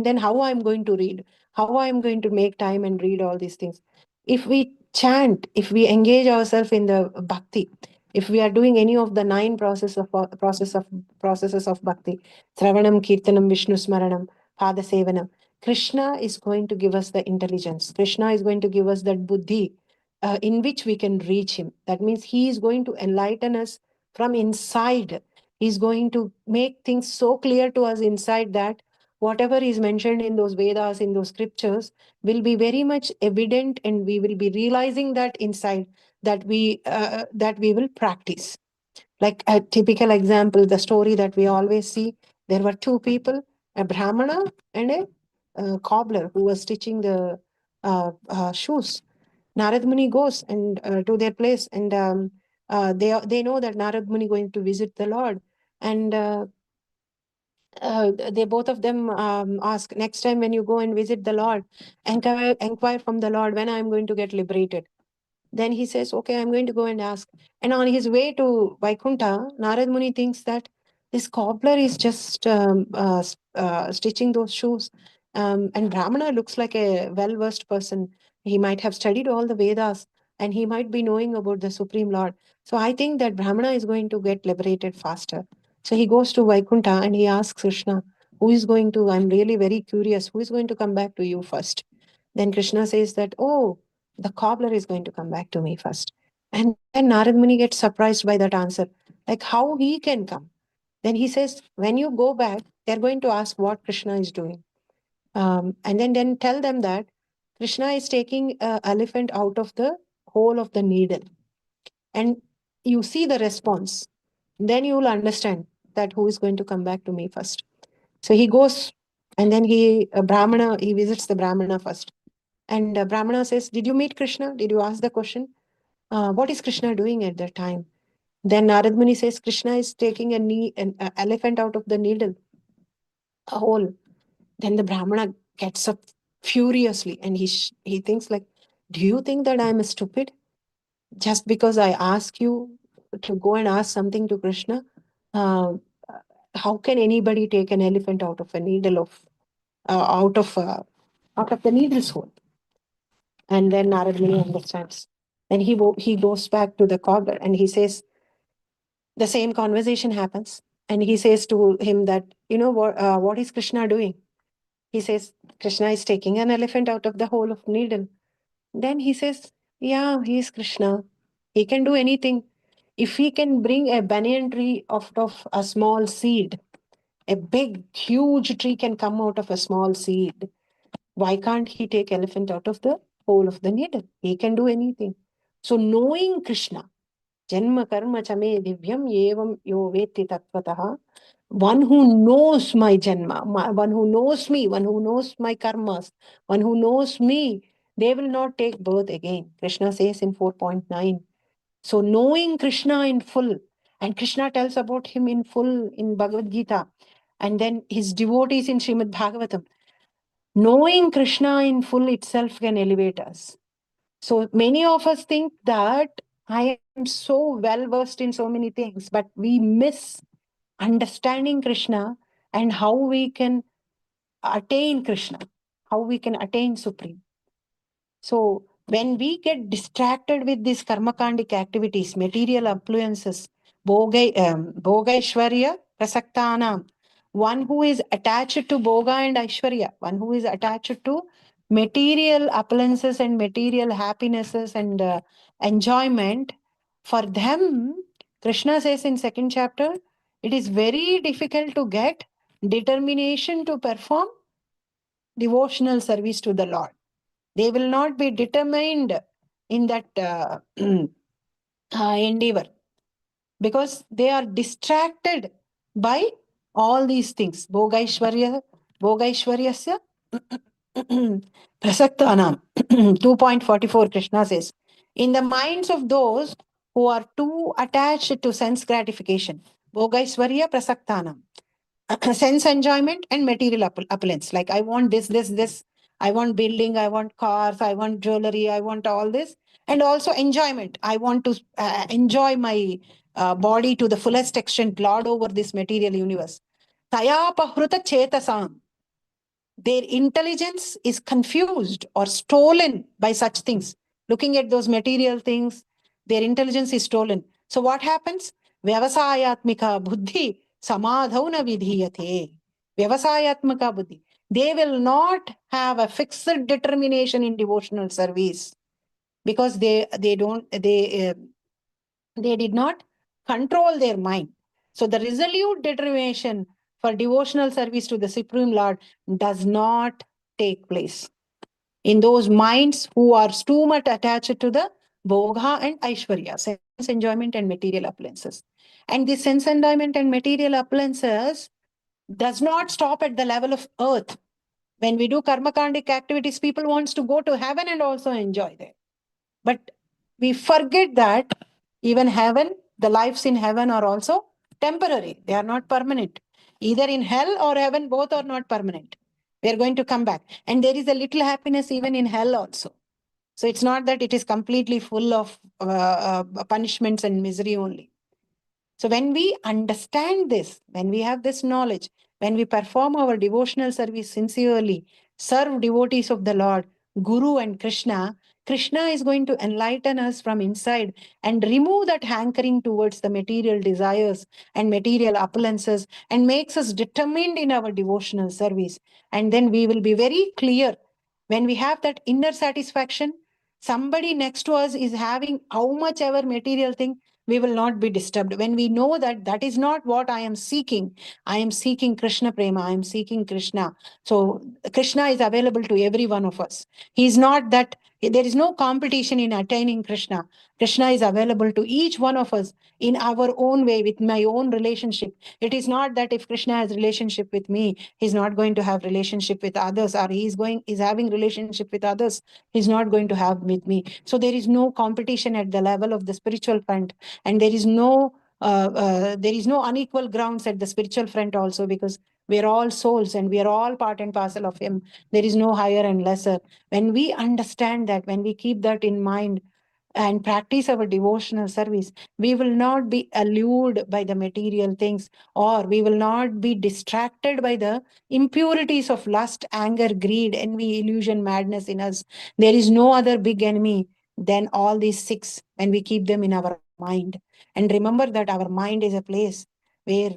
then how I'm going to read, how I'm going to make time and read all these things. If we chant, if we engage ourselves in the bhakti, if we are doing any of the 9 processes of bhakti, Sravanam, Kirtanam, Vishnu Smaranam, Pada Sevanam, Krishna is going to give us the intelligence. Krishna is going to give us that buddhi, in which we can reach him. That means he is going to enlighten us from inside. He's going to make things so clear to us inside that whatever is mentioned in those Vedas, in those scriptures, will be very much evident, and we will be realizing that inside, that we will practice. Like a typical example, the story that we always see, there were 2 people, a Brahmana and a cobbler who was stitching the shoes. Narad Muni goes and to their place, and they know that Narad Muni going to visit the Lord, and they both of them ask, next time when you go and visit the Lord, inquire from the Lord when I am going to get liberated. Then he says, okay, I'm going to go and ask. And on his way to Vaikuntha, Narad Muni thinks that this cobbler is just stitching those shoes. And Brahmana looks like a well versed person. He might have studied all the Vedas, and he might be knowing about the Supreme Lord. So I think that Brahmana is going to get liberated faster. So he goes to Vaikuntha and he asks Krishna, who is going to, I'm really very curious, who is going to come back to you first? Then Krishna says that, oh, the cobbler is going to come back to me first. And then Narad Muni gets surprised by that answer. Like, how he can come? Then he says, when you go back, they're going to ask what Krishna is doing. And then tell them that Krishna is taking an elephant out of the hole of the needle. And you see the response. Then you will understand that who is going to come back to me first. So he goes, and then he visits the Brahmana first. And Brahmana says, did you meet Krishna? Did you ask the question? What is Krishna doing at that time? Then Narad Muni says, Krishna is taking an elephant out of the needle, a hole. Then the Brahmana gets up furiously, and he thinks like, do you think that I'm stupid? Just because I ask you to go and ask something to Krishna, uh, how can anybody take an elephant out of a needle out of the needle's hole? And then Narad Muni understands. Then he goes back to the cobbler and he says, the same conversation happens. And he says to him that, what is Krishna doing? He says, Krishna is taking an elephant out of the hole of needle. Then he says, yeah, he is Krishna. He can do anything. If he can bring a banyan tree out of a small seed, a big, huge tree can come out of a small seed. Why can't he take elephant out of the hole of the needle? He can do anything. So knowing Krishna, Janma karma chame divyam evam yo veti tattvataha, one who knows my Janma, one who knows me, one who knows my karmas, one who knows me, they will not take birth again. Krishna says in 4.9. So knowing Krishna in full, and Krishna tells about him in full in Bhagavad Gita, and then his devotees in Srimad Bhagavatam. Knowing Krishna in full itself can elevate us. So many of us think that I am so well versed in so many things, but we miss understanding Krishna and how we can attain Krishna, how we can attain Supreme. So when we get distracted with these karmakandic activities, material affluences, Bhogaishwarya Prasaktanam, one who is attached to Bhoga and Aishwarya, one who is attached to material appliances and material happinesses and enjoyment, for them, Krishna says in second chapter, it is very difficult to get determination to perform devotional service to the Lord. They will not be determined in that endeavor because they are distracted by all these things. Bhogaishwaryasya prasaktanam. 2.44 Krishna says, in the minds of those who are too attached to sense gratification, Bhogaishwarya prasaktanam, sense enjoyment and material opulence. Like I want this. I want building, I want cars, I want jewelry, I want all this. And also enjoyment. I want to enjoy my body to the fullest extent, lord over this material universe. Tayapahruta chetasam. Their intelligence is confused or stolen by such things. Looking at those material things, their intelligence is stolen. So what happens? Vyavasayatmika buddhi samadhauna vidhiyate. Vyavasayatmika buddhi. They will not have a fixed determination in devotional service because they did not control their mind. So the resolute determination for devotional service to the Supreme Lord does not take place in those minds who are too much attached to the Bhoga and Aishwarya, sense enjoyment and material appliances. And this sense enjoyment and material appliances does not stop at the level of earth. When we do karmakandic activities, people wants to go to heaven and also enjoy there. But we forget that even heaven, the lives in heaven are also temporary. They are not permanent. Either in hell or heaven, both are not permanent. They are going to come back. And there is a little happiness even in hell also. So it's not that it is completely full of punishments and misery only. So when we understand this, when we have this knowledge, when we perform our devotional service sincerely, serve devotees of the Lord, Guru and Krishna, Krishna is going to enlighten us from inside and remove that hankering towards the material desires and material opulences and makes us determined in our devotional service. And then we will be very clear when we have that inner satisfaction. Somebody next to us is having how much ever material thing, we will not be disturbed. When we know that that is not what I am seeking Krishna Prema, I am seeking Krishna. So Krishna is available to every one of us. He is not that, there is no competition in attaining Krishna. Krishna is available to each one of us in our own way, with my own relationship. It is not that if Krishna has relationship with me, he's not going to have relationship with others, or is having relationship with others, he's not going to have with me. So there is no competition at the level of the spiritual front, and there is no unequal grounds at the spiritual front also, because we are all souls and we are all part and parcel of him. There is no higher and lesser. When we understand that, when we keep that in mind, and practice our devotional service, we will not be allured by the material things, or we will not be distracted by the impurities of lust, anger, greed, envy, illusion, madness in us. There is no other big enemy than all these six when we keep them in our mind. And remember that our mind is a place where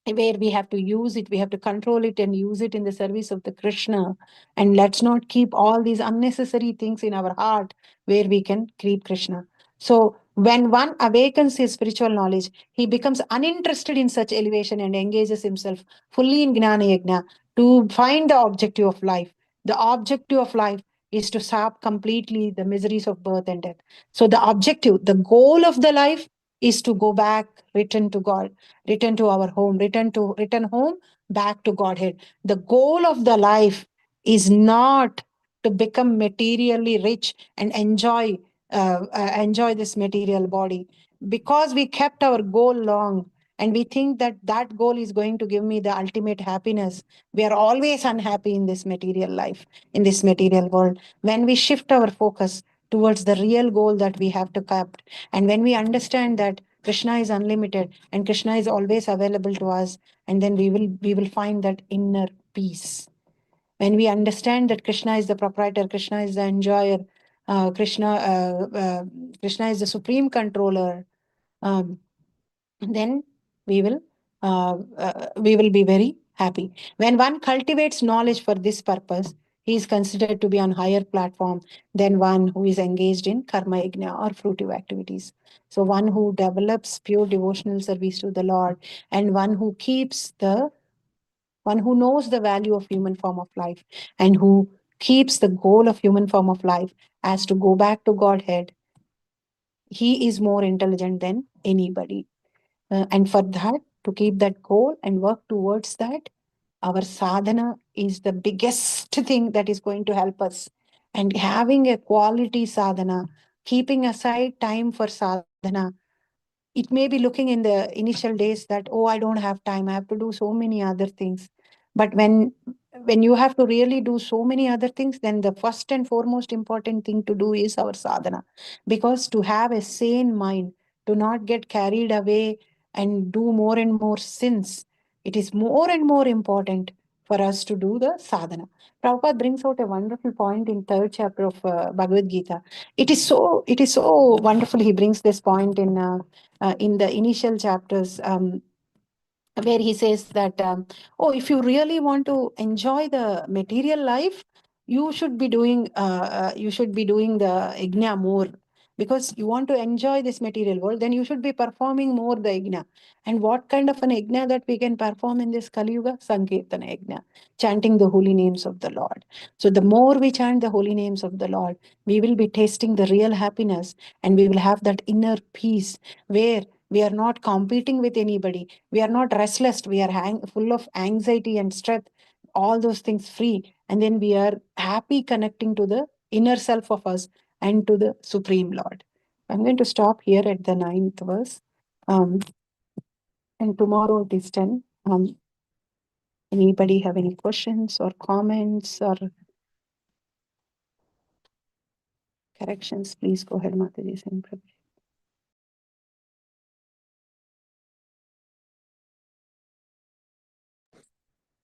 we have to use it, we have to control it and use it in the service of the Krishna. And let's not keep all these unnecessary things in our heart where we can creep Krishna. So when one awakens his spiritual knowledge, he becomes uninterested in such elevation and engages himself fully in Gnana Yajna to find the objective of life. The objective of life is to stop completely the miseries of birth and death. So the objective, the goal of the life is to go back, return to God, return to our home, return home, back to Godhead. The goal of the life is not to become materially rich and enjoy this material body, because we kept our goal long and we think that that goal is going to give me the ultimate happiness. We are always unhappy in this material life, in this material world. When we shift our focus towards the real goal that we have to kept, and when we understand that Krishna is unlimited and Krishna is always available to us, and then we will find that inner peace. When we understand that Krishna is the proprietor, Krishna is the enjoyer, Krishna is the supreme controller, um, then we will we will be very happy. When one cultivates knowledge for this purpose, he is considered to be on higher platform than one who is engaged in karma yajna or fruitive activities. So one who develops pure devotional service to the Lord, and one who knows the value of human form of life, and who keeps the goal of human form of life as to go back to Godhead, he is more intelligent than anybody. And for that, to keep that goal and work towards that, our sadhana is the biggest thing that is going to help us. And having a quality sadhana, keeping aside time for sadhana, it may be looking in the initial days that, oh, I don't have time, I have to do so many other things. But when you have to really do so many other things, then the first and foremost important thing to do is our sadhana. Because to have a sane mind, to not get carried away and do more and more sins, it is more and more important for us to do the sadhana. Prabhupada brings out a wonderful point in third chapter of Bhagavad Gita. It is so wonderful. He brings this point in the initial chapters, where he says that, oh, if you really want to enjoy the material life, you should be doing the yajna more, because you want to enjoy this material world, then you should be performing more the yajna. And what kind of an yajna that we can perform in this Kali Yuga? Sankirtana yajna, chanting the holy names of the Lord. So the more we chant the holy names of the Lord, we will be tasting the real happiness, and we will have that inner peace where we are not competing with anybody. We are not restless. We are full of anxiety and stress, all those things free. And then we are happy connecting to the inner self of us and to the Supreme Lord. I'm going to stop here at the ninth verse. Um, and tomorrow it is 10. Anybody have any questions or comments or corrections? Please go ahead, Mataji Singh.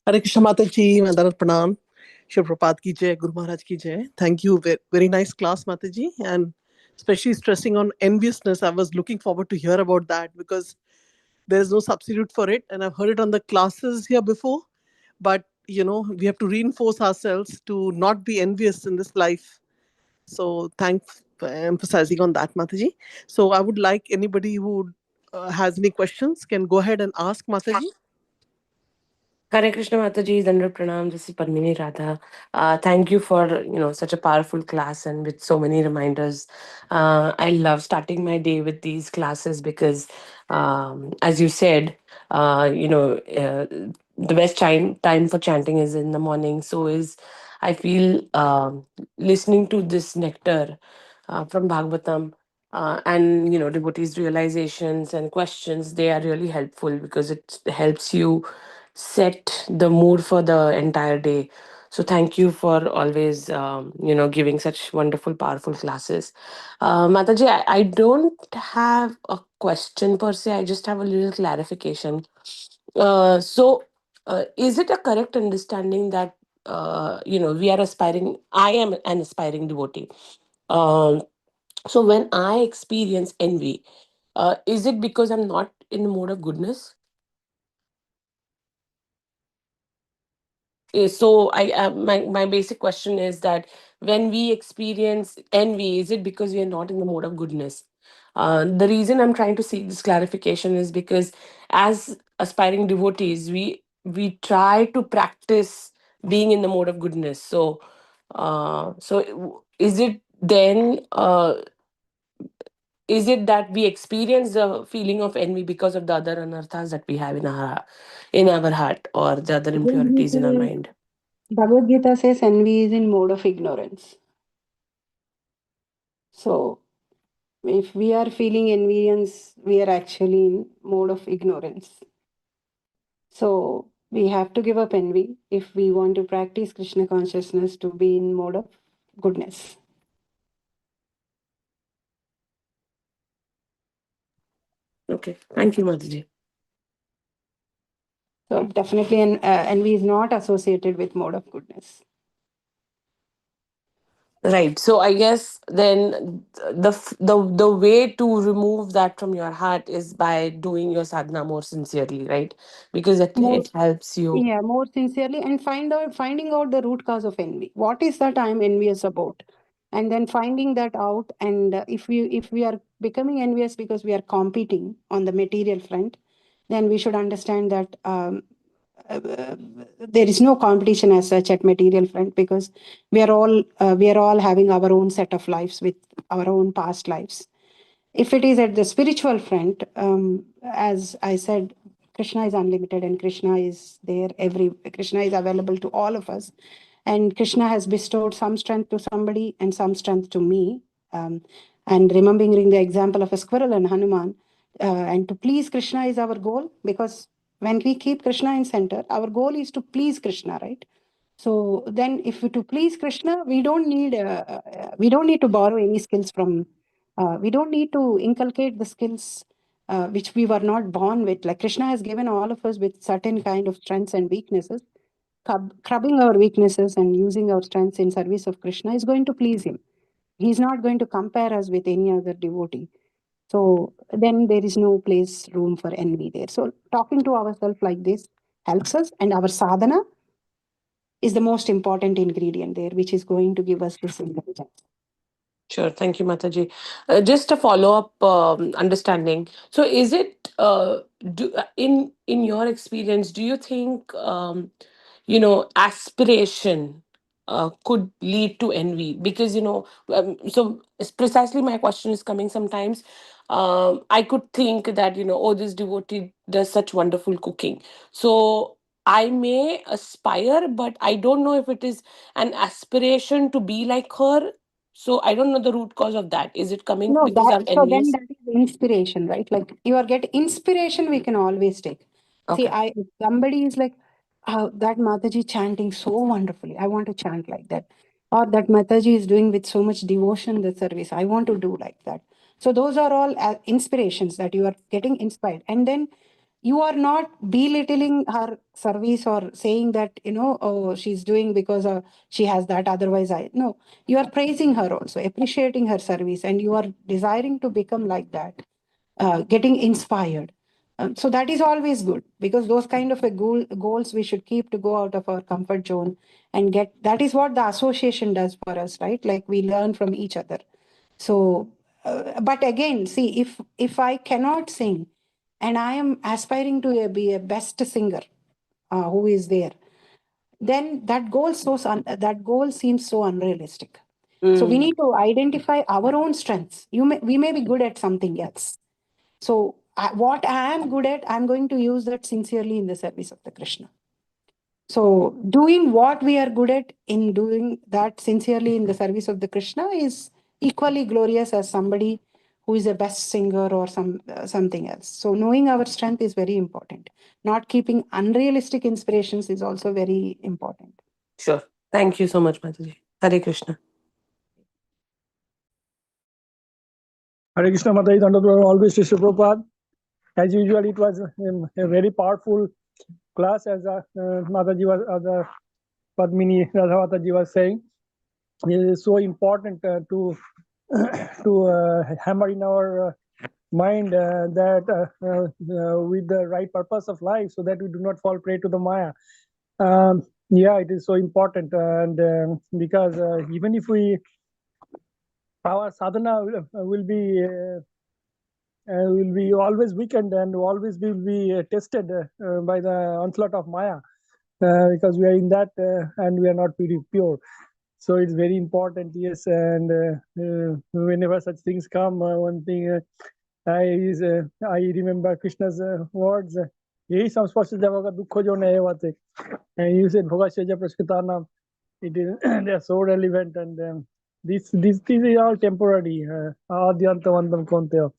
Hare Krishna Mataji, Mandarat Pranam. Shri Prabhupada ki jai, Guru Maharaj ki jai. Thank you. Very nice class, Mataji. And especially stressing on enviousness. I was looking forward to hear about that because there is no substitute for it. And I've heard it on the classes here before. But, we have to reinforce ourselves to not be envious in this life. So thanks for emphasizing on that, Mataji. So I would like anybody who has any questions can go ahead and ask Mataji. Hare Krishna Mataji, Dandra Pranam, this is Padmini Radha. Thank you for such a powerful class and with so many reminders. I love starting my day with these classes because, as you said, the best time for chanting is in the morning. So is I feel listening to this nectar from Bhagvatam. And devotees realizations and questions, they are really helpful because it helps you set the mood for the entire day. So thank you for always, giving such wonderful, powerful classes. Mataji, I don't have a question per se. I just have a little clarification. Is it a correct understanding that we are aspiring? I am an aspiring devotee. Um, so when I experience envy, is it because I'm not in the mode of goodness? So my basic question is that when we experience envy, is it because we are not in the mode of goodness? The reason I'm trying to seek this clarification is because as aspiring devotees, we try to practice being in the mode of goodness. Is it then is it that we experience the feeling of envy because of the other anarthas that we have in our heart, or the other Bhagavad impurities in our Gita, mind? Bhagavad Gita says envy is in mode of ignorance. So if we are feeling envious, we are actually in mode of ignorance. So we have to give up envy if we want to practice Krishna consciousness to be in mode of goodness. Okay, thank you, Mataji. So definitely, envy is not associated with mode of goodness. Right. So I guess then the way to remove that from your heart is by doing your sadhana more sincerely, right? Because More, it helps you. yeah, more sincerely, and finding out the root cause of envy. What is that I am envious about? And then finding that out. And if we are becoming envious because we are competing on the material front, then we should understand that there is no competition as such at material front, because we are all having our own set of lives with our own past lives. If it is at the spiritual front, as I said, Krishna is unlimited, and Krishna is there. Krishna is available to all of us, and Krishna has bestowed some strength to somebody and some strength to me. Um, and remembering the example of a squirrel and Hanuman, and to please Krishna is our goal, because when we keep Krishna in center, our goal is to please Krishna, right? So then, if to please Krishna, we don't need to borrow any skills from. We don't need to inculcate the skills which we were not born with. Like Krishna has given all of us with certain kind of strengths and weaknesses. Crubbing our weaknesses and using our strengths in service of Krishna is going to please him. He's not going to compare us with any other devotee. So then there is no place room for envy there. So talking to ourselves like this helps us, and our sadhana is the most important ingredient there, which is going to give us this intelligence. Sure. Thank you, Mataji. Just a follow-up understanding. So, is it in your experience? Do you think aspiration could lead to envy? Because so it's precisely my question is coming. Sometimes I could think that oh, this devotee does such wonderful cooking, so I may aspire, but I don't know if it is an aspiration to be like her. So I don't know the root cause of that. Is it coming No, because I'm then envious? that is inspiration, right? Like you are getting inspiration, we can always take. See, Okay. if somebody is like, oh, that Mataji chanting so wonderfully, I want to chant like that. Or that Mataji is doing with so much devotion the service, I want to do like that. So those are all inspirations that you are getting inspired. And then you are not belittling her service or saying that, oh, she's doing because she has that, otherwise I. No, you are praising her also, appreciating her service, and you are desiring to become like that, getting inspired. So that is always good, because those kind of goals we should keep to go out of our comfort zone and get. That is what the association does for us, right? Like we learn from each other. So but again, see, if I cannot sing and I am aspiring to be a best singer, who is there, then that goal seems so unrealistic. So we Mm, need to identify our own strengths. We may be good at something else. So what I am good at, I'm going to use that sincerely in the service of the Krishna. So doing what we are good at, in doing that sincerely in the service of the Krishna, is equally glorious as somebody who is a best singer or something else. So knowing our strength is very important. Not keeping unrealistic inspirations is also very important. sure. Thank you so much, Mataji. Hare Krishna. Hare Krishna Mataji, Dandavat always to Sri Prabhupada. As usual, it was a very powerful class, as Mataji was, Padmini Radhavataji was saying. It is so important to hammer in our mind that with the right purpose of life, so that we do not fall prey to the Maya. Yeah, it is so important, and because even if our sadhana will be always weakened and always will be tested by the onslaught of Maya, because we are in that and we are not very pure. So it's very important, yes. And whenever such things come, one thing I remember Krishna's words. यही संस्पर्श जब का दुख जो नहीं होते, and you said Bhagavad Praskrita, it is they are so relevant, and this is all temporary. Adyantavandam konteo.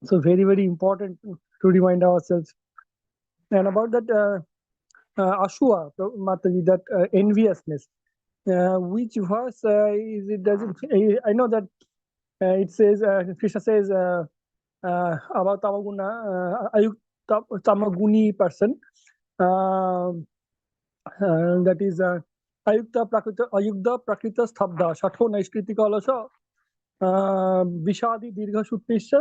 So very important to remind ourselves. And about that Ashua, Mataji, that enviousness. Which verse is it? Does it? I know that it says Krishna says about Tamaguna, Tamaguni person. That is Ayukta Prakrita Stabda Shatho Naishkritika also Vishadi Dirgha Shuttisha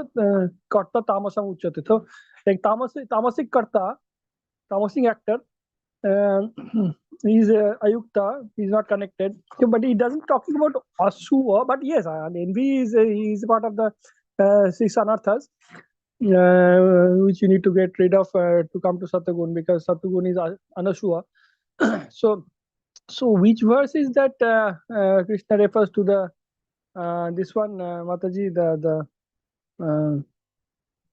Karta Tamasam Uchate. So like Tamasic Karta, Tamasing actor, he's Ayukta, he's not connected. So, but he doesn't talking about Asua, but yes, envy is part of the 6 anarthas, which you need to get rid of to come to Satagun, because Satagun is Anasua. So which verse is that Krishna refers to the this one, Mataji,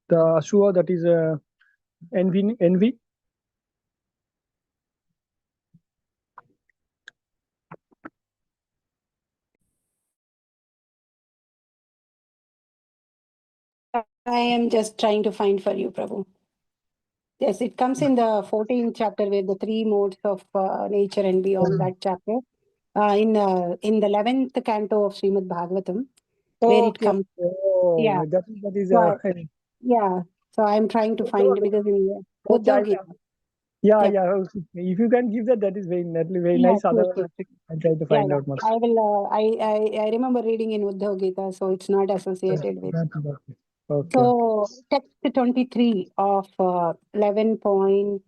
the Ashua, that is envy? I am just trying to find for you, Prabhu. Yes, it comes in the 14th chapter with the 3 modes of nature and beyond that chapter. In the 11th canto of Srimad Bhagvatam, where it comes. Oh, Yeah. that is yeah. So I'm trying to find because in the Buddha Gita. Yeah. If you can give that is very nice. Sure. Otherwise, I'm trying to find out more. I will. I remember reading in Uddhav Gita, so it's not associated with. Okay. So text 23 of 11 point.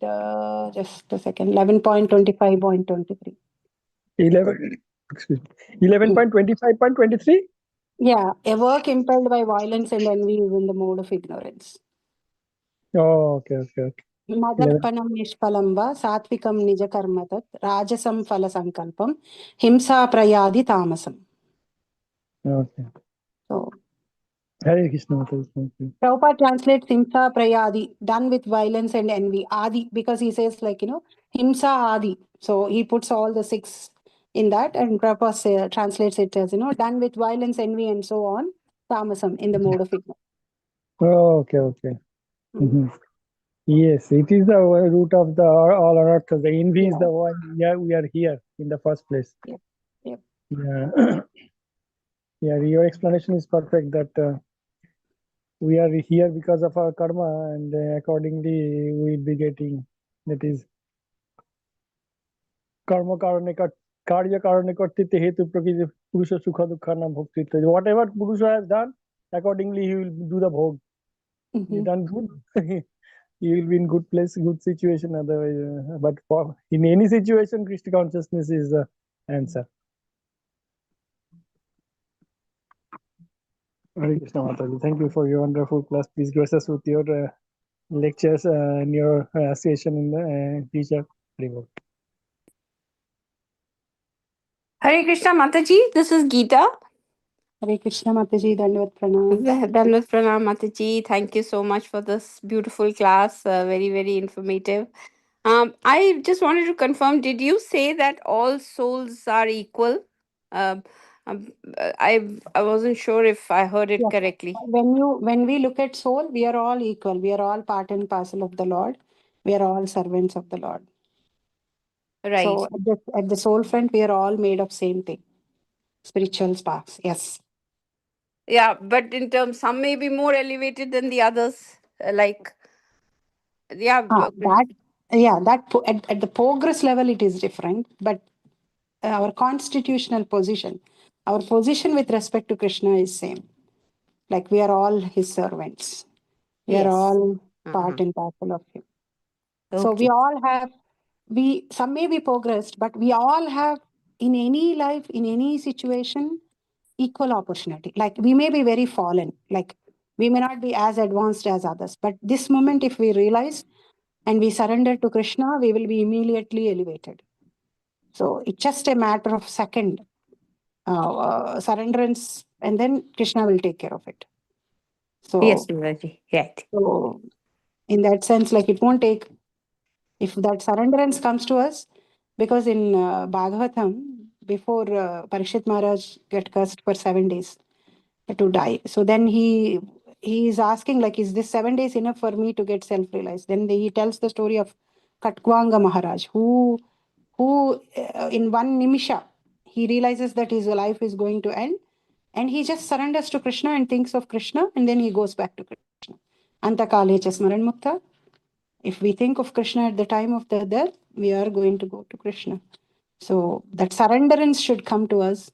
Just a second. 11.25.23. 11.25.23. Yeah, a work impelled by violence and envy is in the mode of ignorance. Oh, okay. Madarpanam nishpalam va satvikam nija karmatat rajasam phala sankalpam himsa prayadi tamasam. Okay. So Hare Krishna. Thank you. Prabhupada translates himsa prayadi, done with violence and envy. Adi, because he says himsa adi. So he puts all the 6 in that, and Prabhupada translates it as done with violence, envy, and so on. Tamasam, in the mode of ignorance. Oh, okay. Mm-hmm. Yes, it is the root of the all anarthas. The envy is the one. Yeah, we are here in the first place. Yep. Yeah. Yeah, your explanation is perfect, that we are here because of our karma, and accordingly we will be getting, that is karma karane karya karane kartite hetu prakriti purusha sukha dukkha nam bhoktitta. Whatever Purusha has done, accordingly he will do the bhog. You done good, you will be in good place, good situation. Otherwise, but in any situation, Krishna consciousness is the answer. Hare Krishna Mataji, thank you for your wonderful class. Please grace us with your lectures and your association in the future. Hare Krishna Mataji, this is Geeta. Hare Krishna Mataji, Dandavat Pranam. Dandavat Pranam Mataji. Thank you so much for this beautiful class. Very informative. I just wanted to confirm, did you say that all souls are equal? I wasn't sure if I heard it correctly. When we look at soul, we are all equal. We are all part and parcel of the Lord. We are all servants of the Lord. Right. So at the soul front, we are all made of same thing, spiritual sparks. Yes. Yeah, but in terms, some may be more elevated than the others. Like, yeah, That yeah, at the progress level it is different, but our constitutional position, our position with respect to Krishna is same. Like we are all his servants. We are yes. all Uh-huh. part and parcel of him. So Okay. we all have, some may be progressed, but we all have in any life, in any situation, equal opportunity. Like we may be very fallen, like we may not be as advanced as others, but this moment, if we realize and we surrender to Krishna, we will be immediately elevated. So it's just a matter of second surrenderance, and then Krishna will take care of it. Yes, So, Shivaji. Right. so in that sense, like it won't take, if that surrenderance comes to us, because in Bhagavatam, before Parikshit Maharaj get cursed for 7 days to die, so then he is asking, like, is this 7 days enough for me to get self-realized? Then he tells the story of Katvanga Maharaj, who in one nimisha, he realizes that his life is going to end, and he just surrenders to Krishna and thinks of Krishna, and then he goes back to Krishna. Antakale cha smaran mukta. If we think of Krishna at the time of the death, we are going to go to Krishna. So that surrenderance should come to us.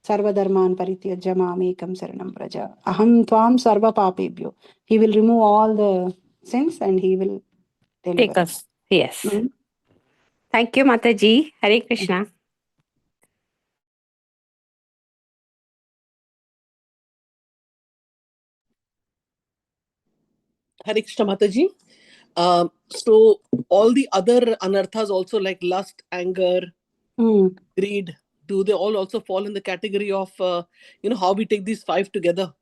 Sarva dharman parityajya mamekam saranam praja. Aham tvam sarva papebhyo. He will remove all the sins and he will deliver Take us. Yes. Mhm. Thank you, Mataji. Hare Krishna. Hare Krishna Mataji. So all the other anarthas also, like lust, anger, Mm. greed, do they all also fall in the category of how we take these five together?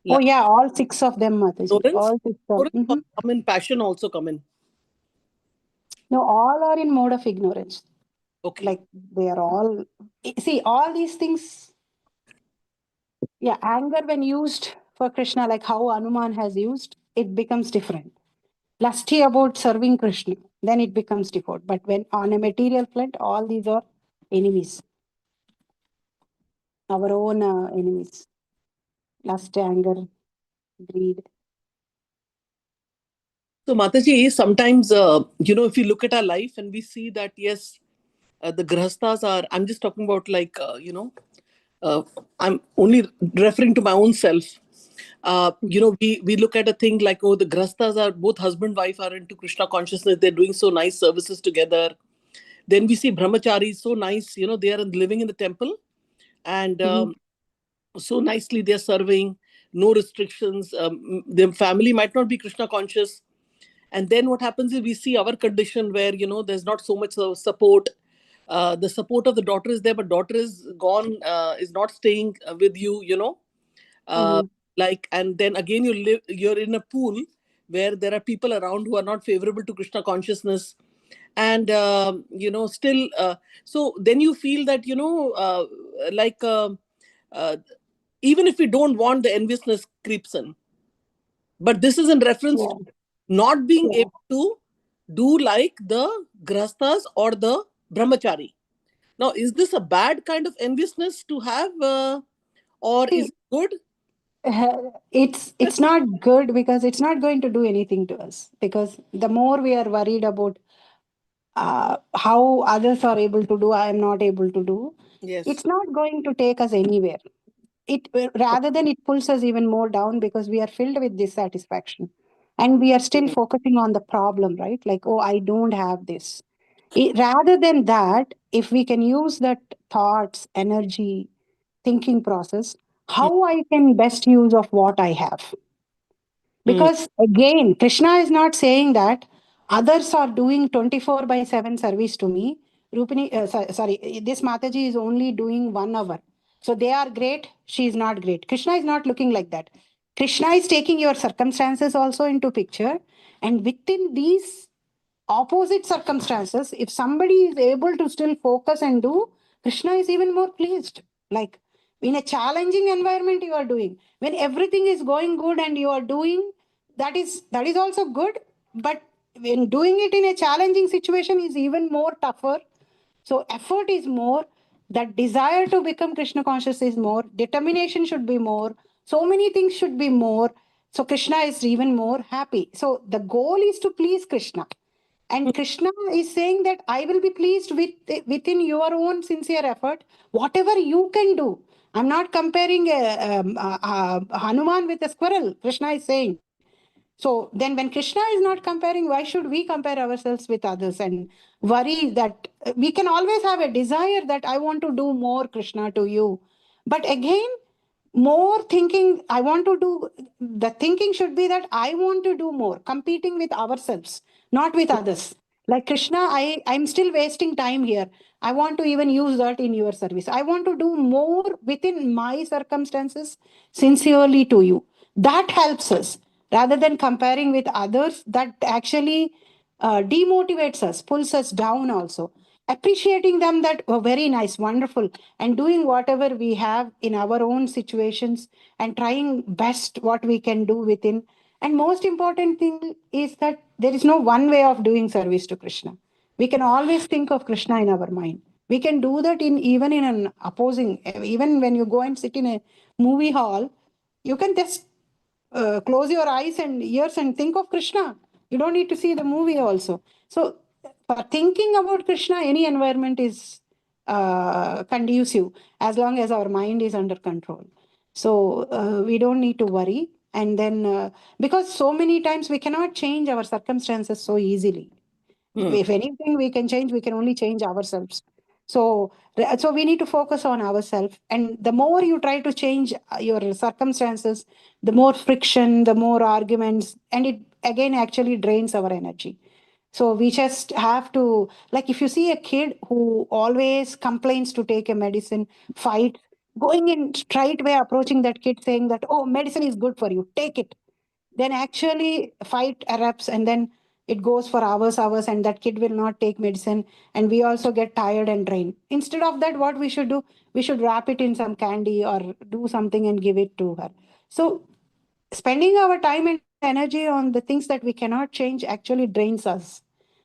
Oh yeah, all 6 of them, Mataji. Ignorance, All 6 of ignorance or come in, passion also come in. No, all are in mode of ignorance. Okay. Like they are all, see, all these things. Yeah, anger when used for Krishna, like how Hanuman has used, it becomes different. Lusty about serving Krishna, then it becomes default. But when on a material front, all these are enemies, our own enemies. Lust, anger, greed. So Mataji, sometimes if you look at our life and we see that yes, the grahasthas are. I'm just talking about like I'm only referring to my own self. We look at a thing like, oh, the grahasthas are both husband wife are into Krishna consciousness. They're doing so nice services together. Then we see brahmacharis, so nice. They are living in the temple, and so nicely they're serving. No restrictions. Their family might not be Krishna conscious. And then what happens is we see our condition where there's not so much support. The support of the daughter is there, but daughter is gone, is not staying with you. uh, and then again you're in a pool where there are people around who are not favorable to Krishna consciousness, and still, so then you feel that like uh, even if we don't want, the enviousness creeps in. But this is in reference Yeah. to not being Yeah. able to do like the grasthas or the brahmachari. Now, is this a bad kind of enviousness to have, or is See, it good? it's not good because it's not going to do anything to us. Because the more we are worried about how others are able to do, I am not able to do. Yes. It's not going to take us anywhere. It rather than it pulls us even more down because we are filled with dissatisfaction, and we are still Mm. focusing on the problem, right? Like, oh, I don't have this. Rather than that, if we can use that thoughts, energy, thinking process, Mm. how I can best use of what I have. Mm. Because again, Krishna is not saying that others are doing 24 by 7 service to me. Rupini, sorry, this Mataji is only doing 1 hour. So they are great, she is not great. Krishna is not looking like that. Krishna is taking your circumstances also into picture. And within these opposite circumstances, if somebody is able to still focus and do, Krishna is even more pleased. Like in a challenging environment, you are doing. When everything is going good and you are doing, that is also good. But when doing it in a challenging situation is even more tougher So effort is more, that desire to become Krishna conscious is more, determination should be more, so many things should be more. So Krishna is even more happy. So the goal is to please Krishna. And Krishna is saying that I will be pleased within your own sincere effort, whatever you can do. I'm not comparing a Hanuman with a squirrel, Krishna is saying. So then when Krishna is not comparing, why should we compare ourselves with others and worry that we can always have a desire that I want to do more, Krishna, to you. But again, more thinking, I want to do, the thinking should be that I want to do more, competing with ourselves, not with others. Like Krishna, I'm still wasting time here. I want to even use that in your service. I want to do more within my circumstances sincerely to you. That helps us rather than comparing with others. That actually demotivates us, pulls us down also. Appreciating them, that were very nice, wonderful, and doing whatever we have in our own situations and trying best what we can do within. And most important thing is that there is no one way of doing service to Krishna. We can always think of Krishna in our mind. We can do that in even in an opposing, even when you go and sit in a movie hall, you can just close your eyes and ears and think of Krishna. You don't need to see the movie also. So for thinking about Krishna, any environment is conducive as long as our mind is under control. So we don't need to worry. And then because so many times we cannot change our circumstances so easily. If anything we can change, we can only change ourselves. So we need to focus on ourselves. And the more you try to change your circumstances, the more friction, the more arguments, and it again actually drains our energy. So we just have to, like, if you see a kid who always complains to take a medicine, fight, going in straight way, approaching that kid saying that, oh, medicine is good for you, take it. Then actually fight erupts, and then it goes for hours, and that kid will not take medicine. And we also get tired and drained. Instead of that, what we should do, we should wrap it in some candy or do something and give it to her. So spending our time and energy on the things that we cannot change actually drains us.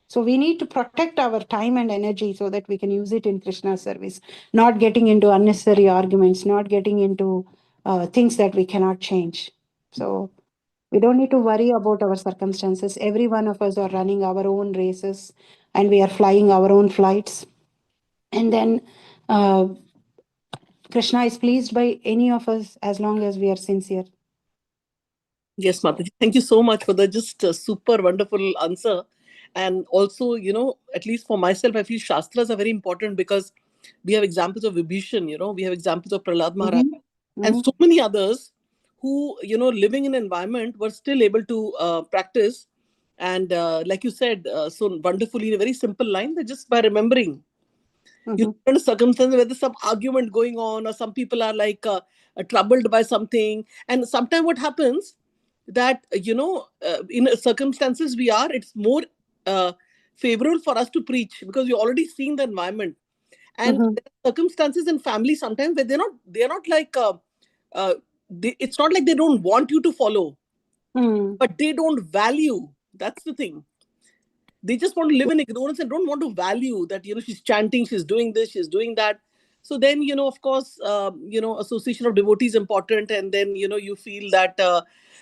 So we need to protect our time and energy so that we can use it in Krishna's service, not getting into unnecessary arguments, not getting into things that we cannot change. So we don't need to worry about our circumstances. Every one of us are running our own races and we are flying our own flights. And then Krishna is pleased by any of us as long as we are sincere. Yes, Mataji. Thank you so much for the just super wonderful answer. And also, at least for myself, I feel Shastras are very important because we have examples of Vibhishan, we have examples of Prahlad Maharaj, and so many others who, living in an environment were still able to practice. And like you said, so wonderfully, in a very simple line, that just by remembering, in a circumstance where there's some argument going on, or some people are like troubled by something. And sometimes what happens that, in circumstances we are, it's more favorable for us to preach because we already seen the environment. And there are circumstances in family sometimes where they're not like, it's not like they don't want you to follow, but they don't value. That's the thing. They just want to live in ignorance and don't want to value that, she's chanting, she's doing this, she's doing that. So then, of course, association of devotees is important. And then, you feel that,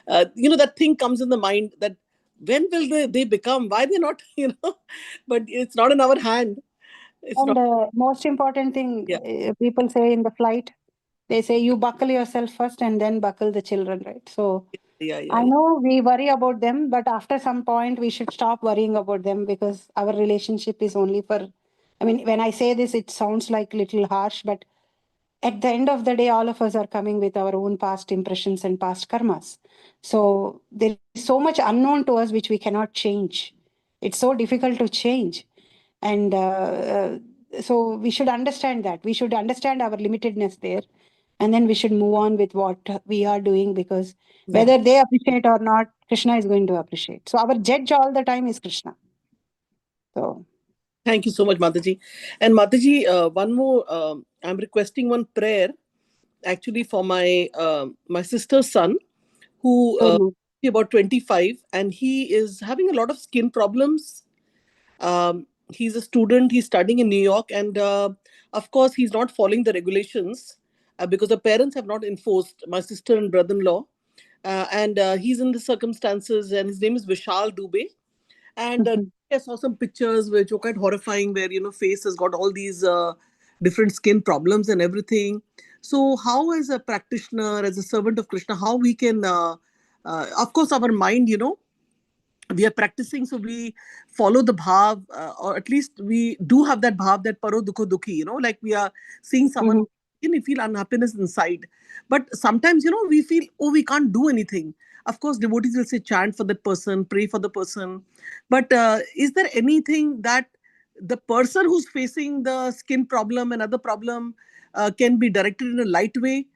that thing comes in the mind that when will they become, why they're not, but it's not in our hand. It's And not. the most important thing people say in the flight, they say you buckle yourself first and then buckle the children, right? So I know we worry about them, but after some point we should stop worrying about them because our relationship is only for, I mean, when I say this, it sounds like little harsh, but at the end of the day, all of us are coming with our own past impressions and past karmas. So there is so much unknown to us which we cannot change. It's so difficult to change. And so we should understand that. We should understand our limitedness there. And then we should move on with what we are doing because whether they appreciate or not, Krishna is going to appreciate. So our judge all the time is Krishna. So Thank you so much, Mataji. And Mataji, one more, I'm requesting one prayer actually for my sister's son who about 25, and he is having a lot of skin problems. He's a student. He's studying in New York, and of course, he's not following the regulations because the parents have not enforced. My sister and brother-in-law, and he's in the circumstances. And his name is Vishal Dubey. And I saw some pictures which were quite horrifying, where face has got all these different skin problems and everything. So, how, as a practitioner, as a servant of Krishna, how we can, of course, our mind, we are practicing, so we follow the bhav, or at least we do have that bhav, that paro dukho dukhi, like we are seeing someone Mhm. and we feel unhappiness inside. But sometimes, we feel, oh, we can't do anything. Of course, devotees will say chant for that person, pray for the person. But is there anything that the person who's facing the skin problem and other problem can be directed in a light way?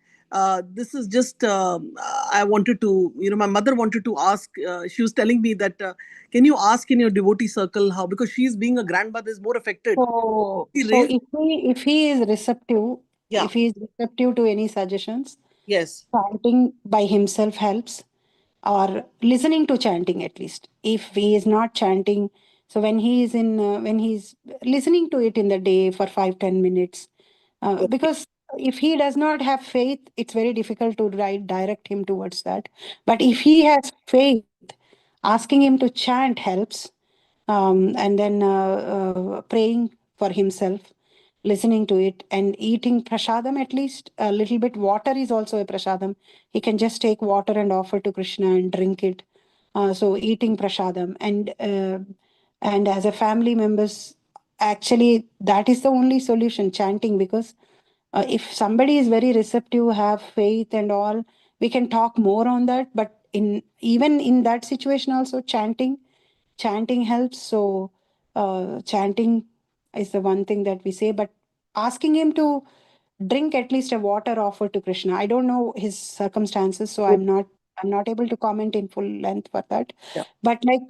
This is just, I wanted to, my mother wanted to ask. She was telling me that, can you ask in your devotee circle how, because she's being a grandmother, is more affected. She So raised, if he is receptive, yeah, if he is receptive to any suggestions, yes, chanting by himself helps, or listening to chanting at least. If he is not chanting, so when he's listening to it in the day for 5-10 minutes, okay, because if he does not have faith, it's very difficult to direct him towards that. But if he has faith, asking him to chant helps, and then praying for himself, listening to it, and eating prasadam, at least a little bit. Water is also a prasadam. He can just take water and offer to Krishna and drink it. So eating prasadam, and as a family members, actually that is the only solution, chanting. Because if somebody is very receptive, have faith and all, we can talk more on that. But even in that situation also, chanting helps. So chanting is the one thing that we say. But asking him to drink at least a water offered to Krishna, I don't know his circumstances, so okay, I'm not able to comment in full length for that. yeah, But like,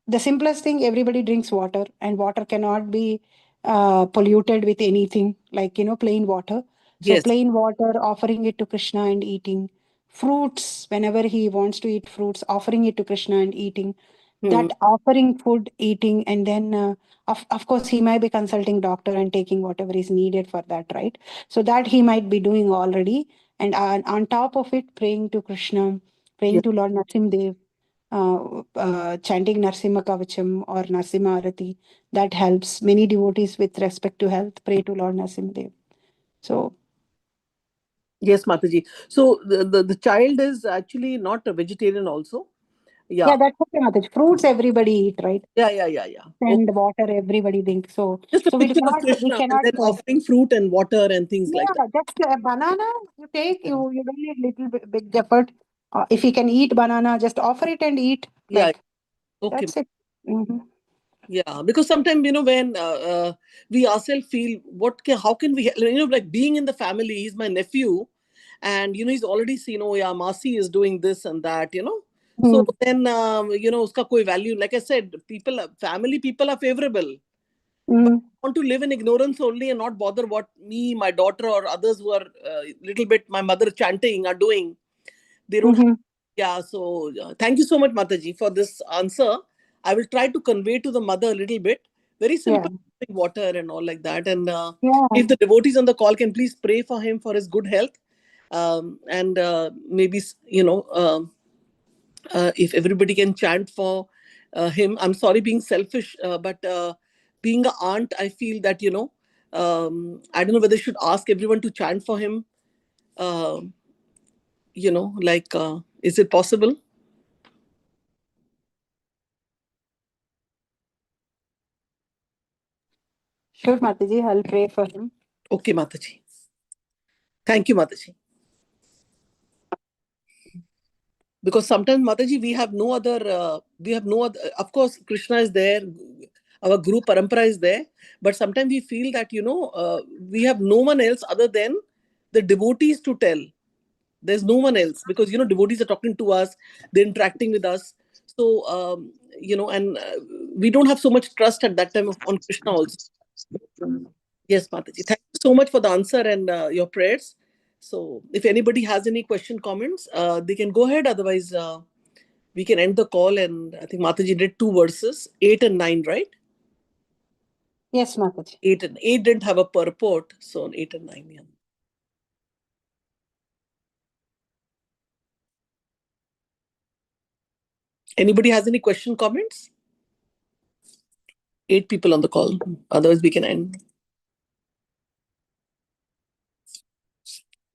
the simplest thing, everybody drinks water, and water cannot be polluted with anything, like plain water. So yes, plain water, offering it to Krishna and eating. Fruits, whenever he wants to eat fruits, offering it to Krishna and eating. hmm, That offering food, eating, and then of course he might be consulting doctor and taking whatever is needed for that, right? So that he might be doing already. And on top of it, praying to Krishna, praying yes, to Lord Narsimdev, chanting Narsimha Kavacham or Narsimha Arati, that helps. Many devotees with respect to health pray to Lord Narsimdev. So yes, Mataji. So the child is actually not a vegetarian also. yeah, Yeah, that's okay, Mataji. Fruits everybody eat, right? yeah, yeah, yeah, yeah. And Okay. water everybody drinks. So Just a so we picture of cannot we Krishna and cannot then offering fruit and water and things like that. yeah, just a banana you take, Yeah, you don't need little big effort. If you can eat banana, just offer it and eat. yeah, Like, okay. that's it. Hmm. Yeah, because sometimes, when we ourselves feel, how can we, like being in the family, he's my nephew, and he's already seen, oh yeah, Masi is doing this and that. So then, uska koi value, like I said, family people are favorable, but Mm-hmm. want to live in ignorance only and not bother what me, my daughter, or others who are little bit my mother chanting are doing. They don't have. Mm-hmm. Yeah, so thank you so much, Mataji, for this answer. I will try to convey to the mother a little bit. Very Yeah. simple, like water and all like that. And Yeah. if the devotees on the call can please pray for him for his good health. And maybe, if everybody can chant for him. I'm sorry being selfish, but being an aunt, I feel that, I don't know whether I should ask everyone to chant for him. Um like, is it possible? Sure, Mataji, I'll pray for him. Okay, Mataji. Thank you, Mataji. Because sometimes, Mataji, we have no other, of course, Krishna is there, our guru parampara is there, but sometimes we feel that, we have no one else other than the devotees to tell. There's no one else, because, devotees are talking to us, they're interacting with us. So, and we don't have so much trust at that time on Krishna also. Yes, Mataji. Thank you so much for the answer and your prayers. So, if anybody has any question, comments, they can go ahead. Otherwise, we can end the call. And I think Mataji did 2 verses, 8 and 9, right? Yes, Mataji. 8 didn't have a purport, so 8 and 9. Yeah. Anybody has any comments? 8 people on the call. Otherwise, we can end.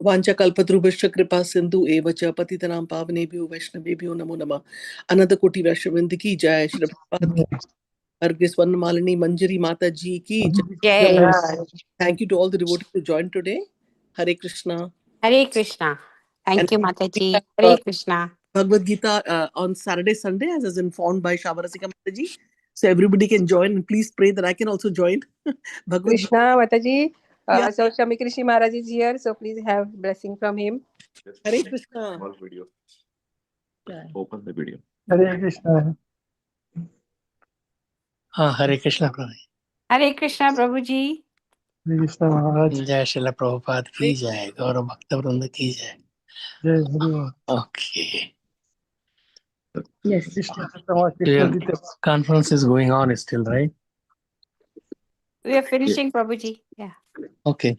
Vancha kalpatrubhascha kripa sindhu eva cha patitanam pavanebhyo vaishnavebhyo namo namah. Ananta koti vaishnavinda ki jai. Shri Prabhupada ki Argya Swarnamalini Manjari Mata ji ki jai. Jai. Thank you to all the devotees who joined today. Hare Krishna. Hare Krishna. And Thank you, we Mataji. have Hare Krishna. Bhagavad Gita on Saturday, Sunday, as is informed by Shavarasika Mataji. So everybody can join, and please pray that I can also join. Bhagavad Gita. Krishna Mataji. Yeah. So Shami Krishi Maharaj is here, so please have blessing from him. Hare Krishna. Small video. Yeah. Open the video. Hare Krishna. Hare Krishna Prabhu. Hare Krishna, Prabhuji. Hare Krishna Maharaj. Jai Srila Prabhupada ki jai. Gaurav Bhakta Vrinda ki jai. Jai Hare. Okay. Yes. Krishna Chaitanya, Your Krishna Chaitanya. conference is going on still, right? We are finishing, Prabhuji. Yeah. Okay.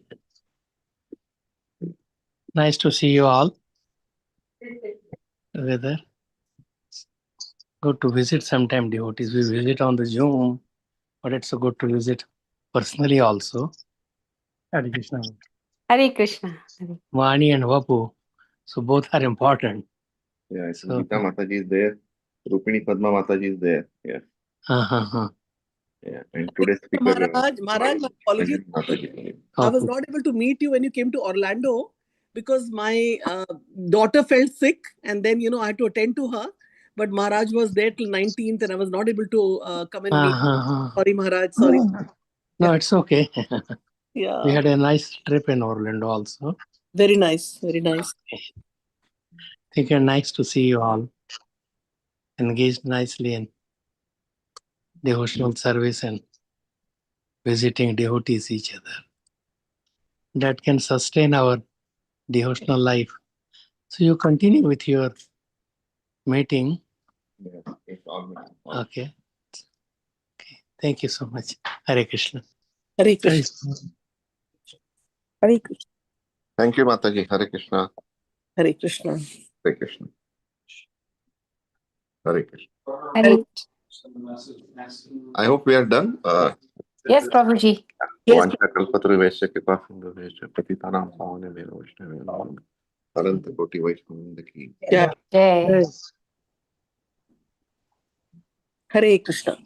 Nice to see you all together. Good to visit sometime, devotees. We visit on the Zoom, but it's so good to visit personally also. Hare Krishna. Hare Krishna. Vani and Vapu. So both are important. Yeah, So- Gita Mataji is there. Rupini Padma Mataji is there. Yeah. Yeah. And today's speaker. Maharaj, my apologies. Mataji. I was Okay. not able to meet you when you came to Orlando because my daughter felt sick, and then I had to attend to her. But Maharaj was there till 19th, and I was not able to come and meet. Sorry, Maharaj. Sorry. No, it's okay. Yeah. We had a nice trip in Orlando also. Very nice. Very nice. Think it's nice to see you all engaged nicely in devotional service and visiting devotees each other. That can sustain our devotional life. So you continue with your meeting. Yeah. It's all. Okay. Okay. Thank you so much. Hare Krishna. Hare Krishna. Hare Krishna. Thank you, Mataji. Hare Krishna. Hare Krishna. Hare Krishna. Hare Krishna. Hare. I hope we are done. Yes, Prabhuji. Yes. Vancha kalpatruvesya kripa sindhuvesya patitanam pavanebhyo vaishnavebhyo namo namah. Ananta koti vaishnavinda ki. Yeah. Jai. Jai. Hare Krishna.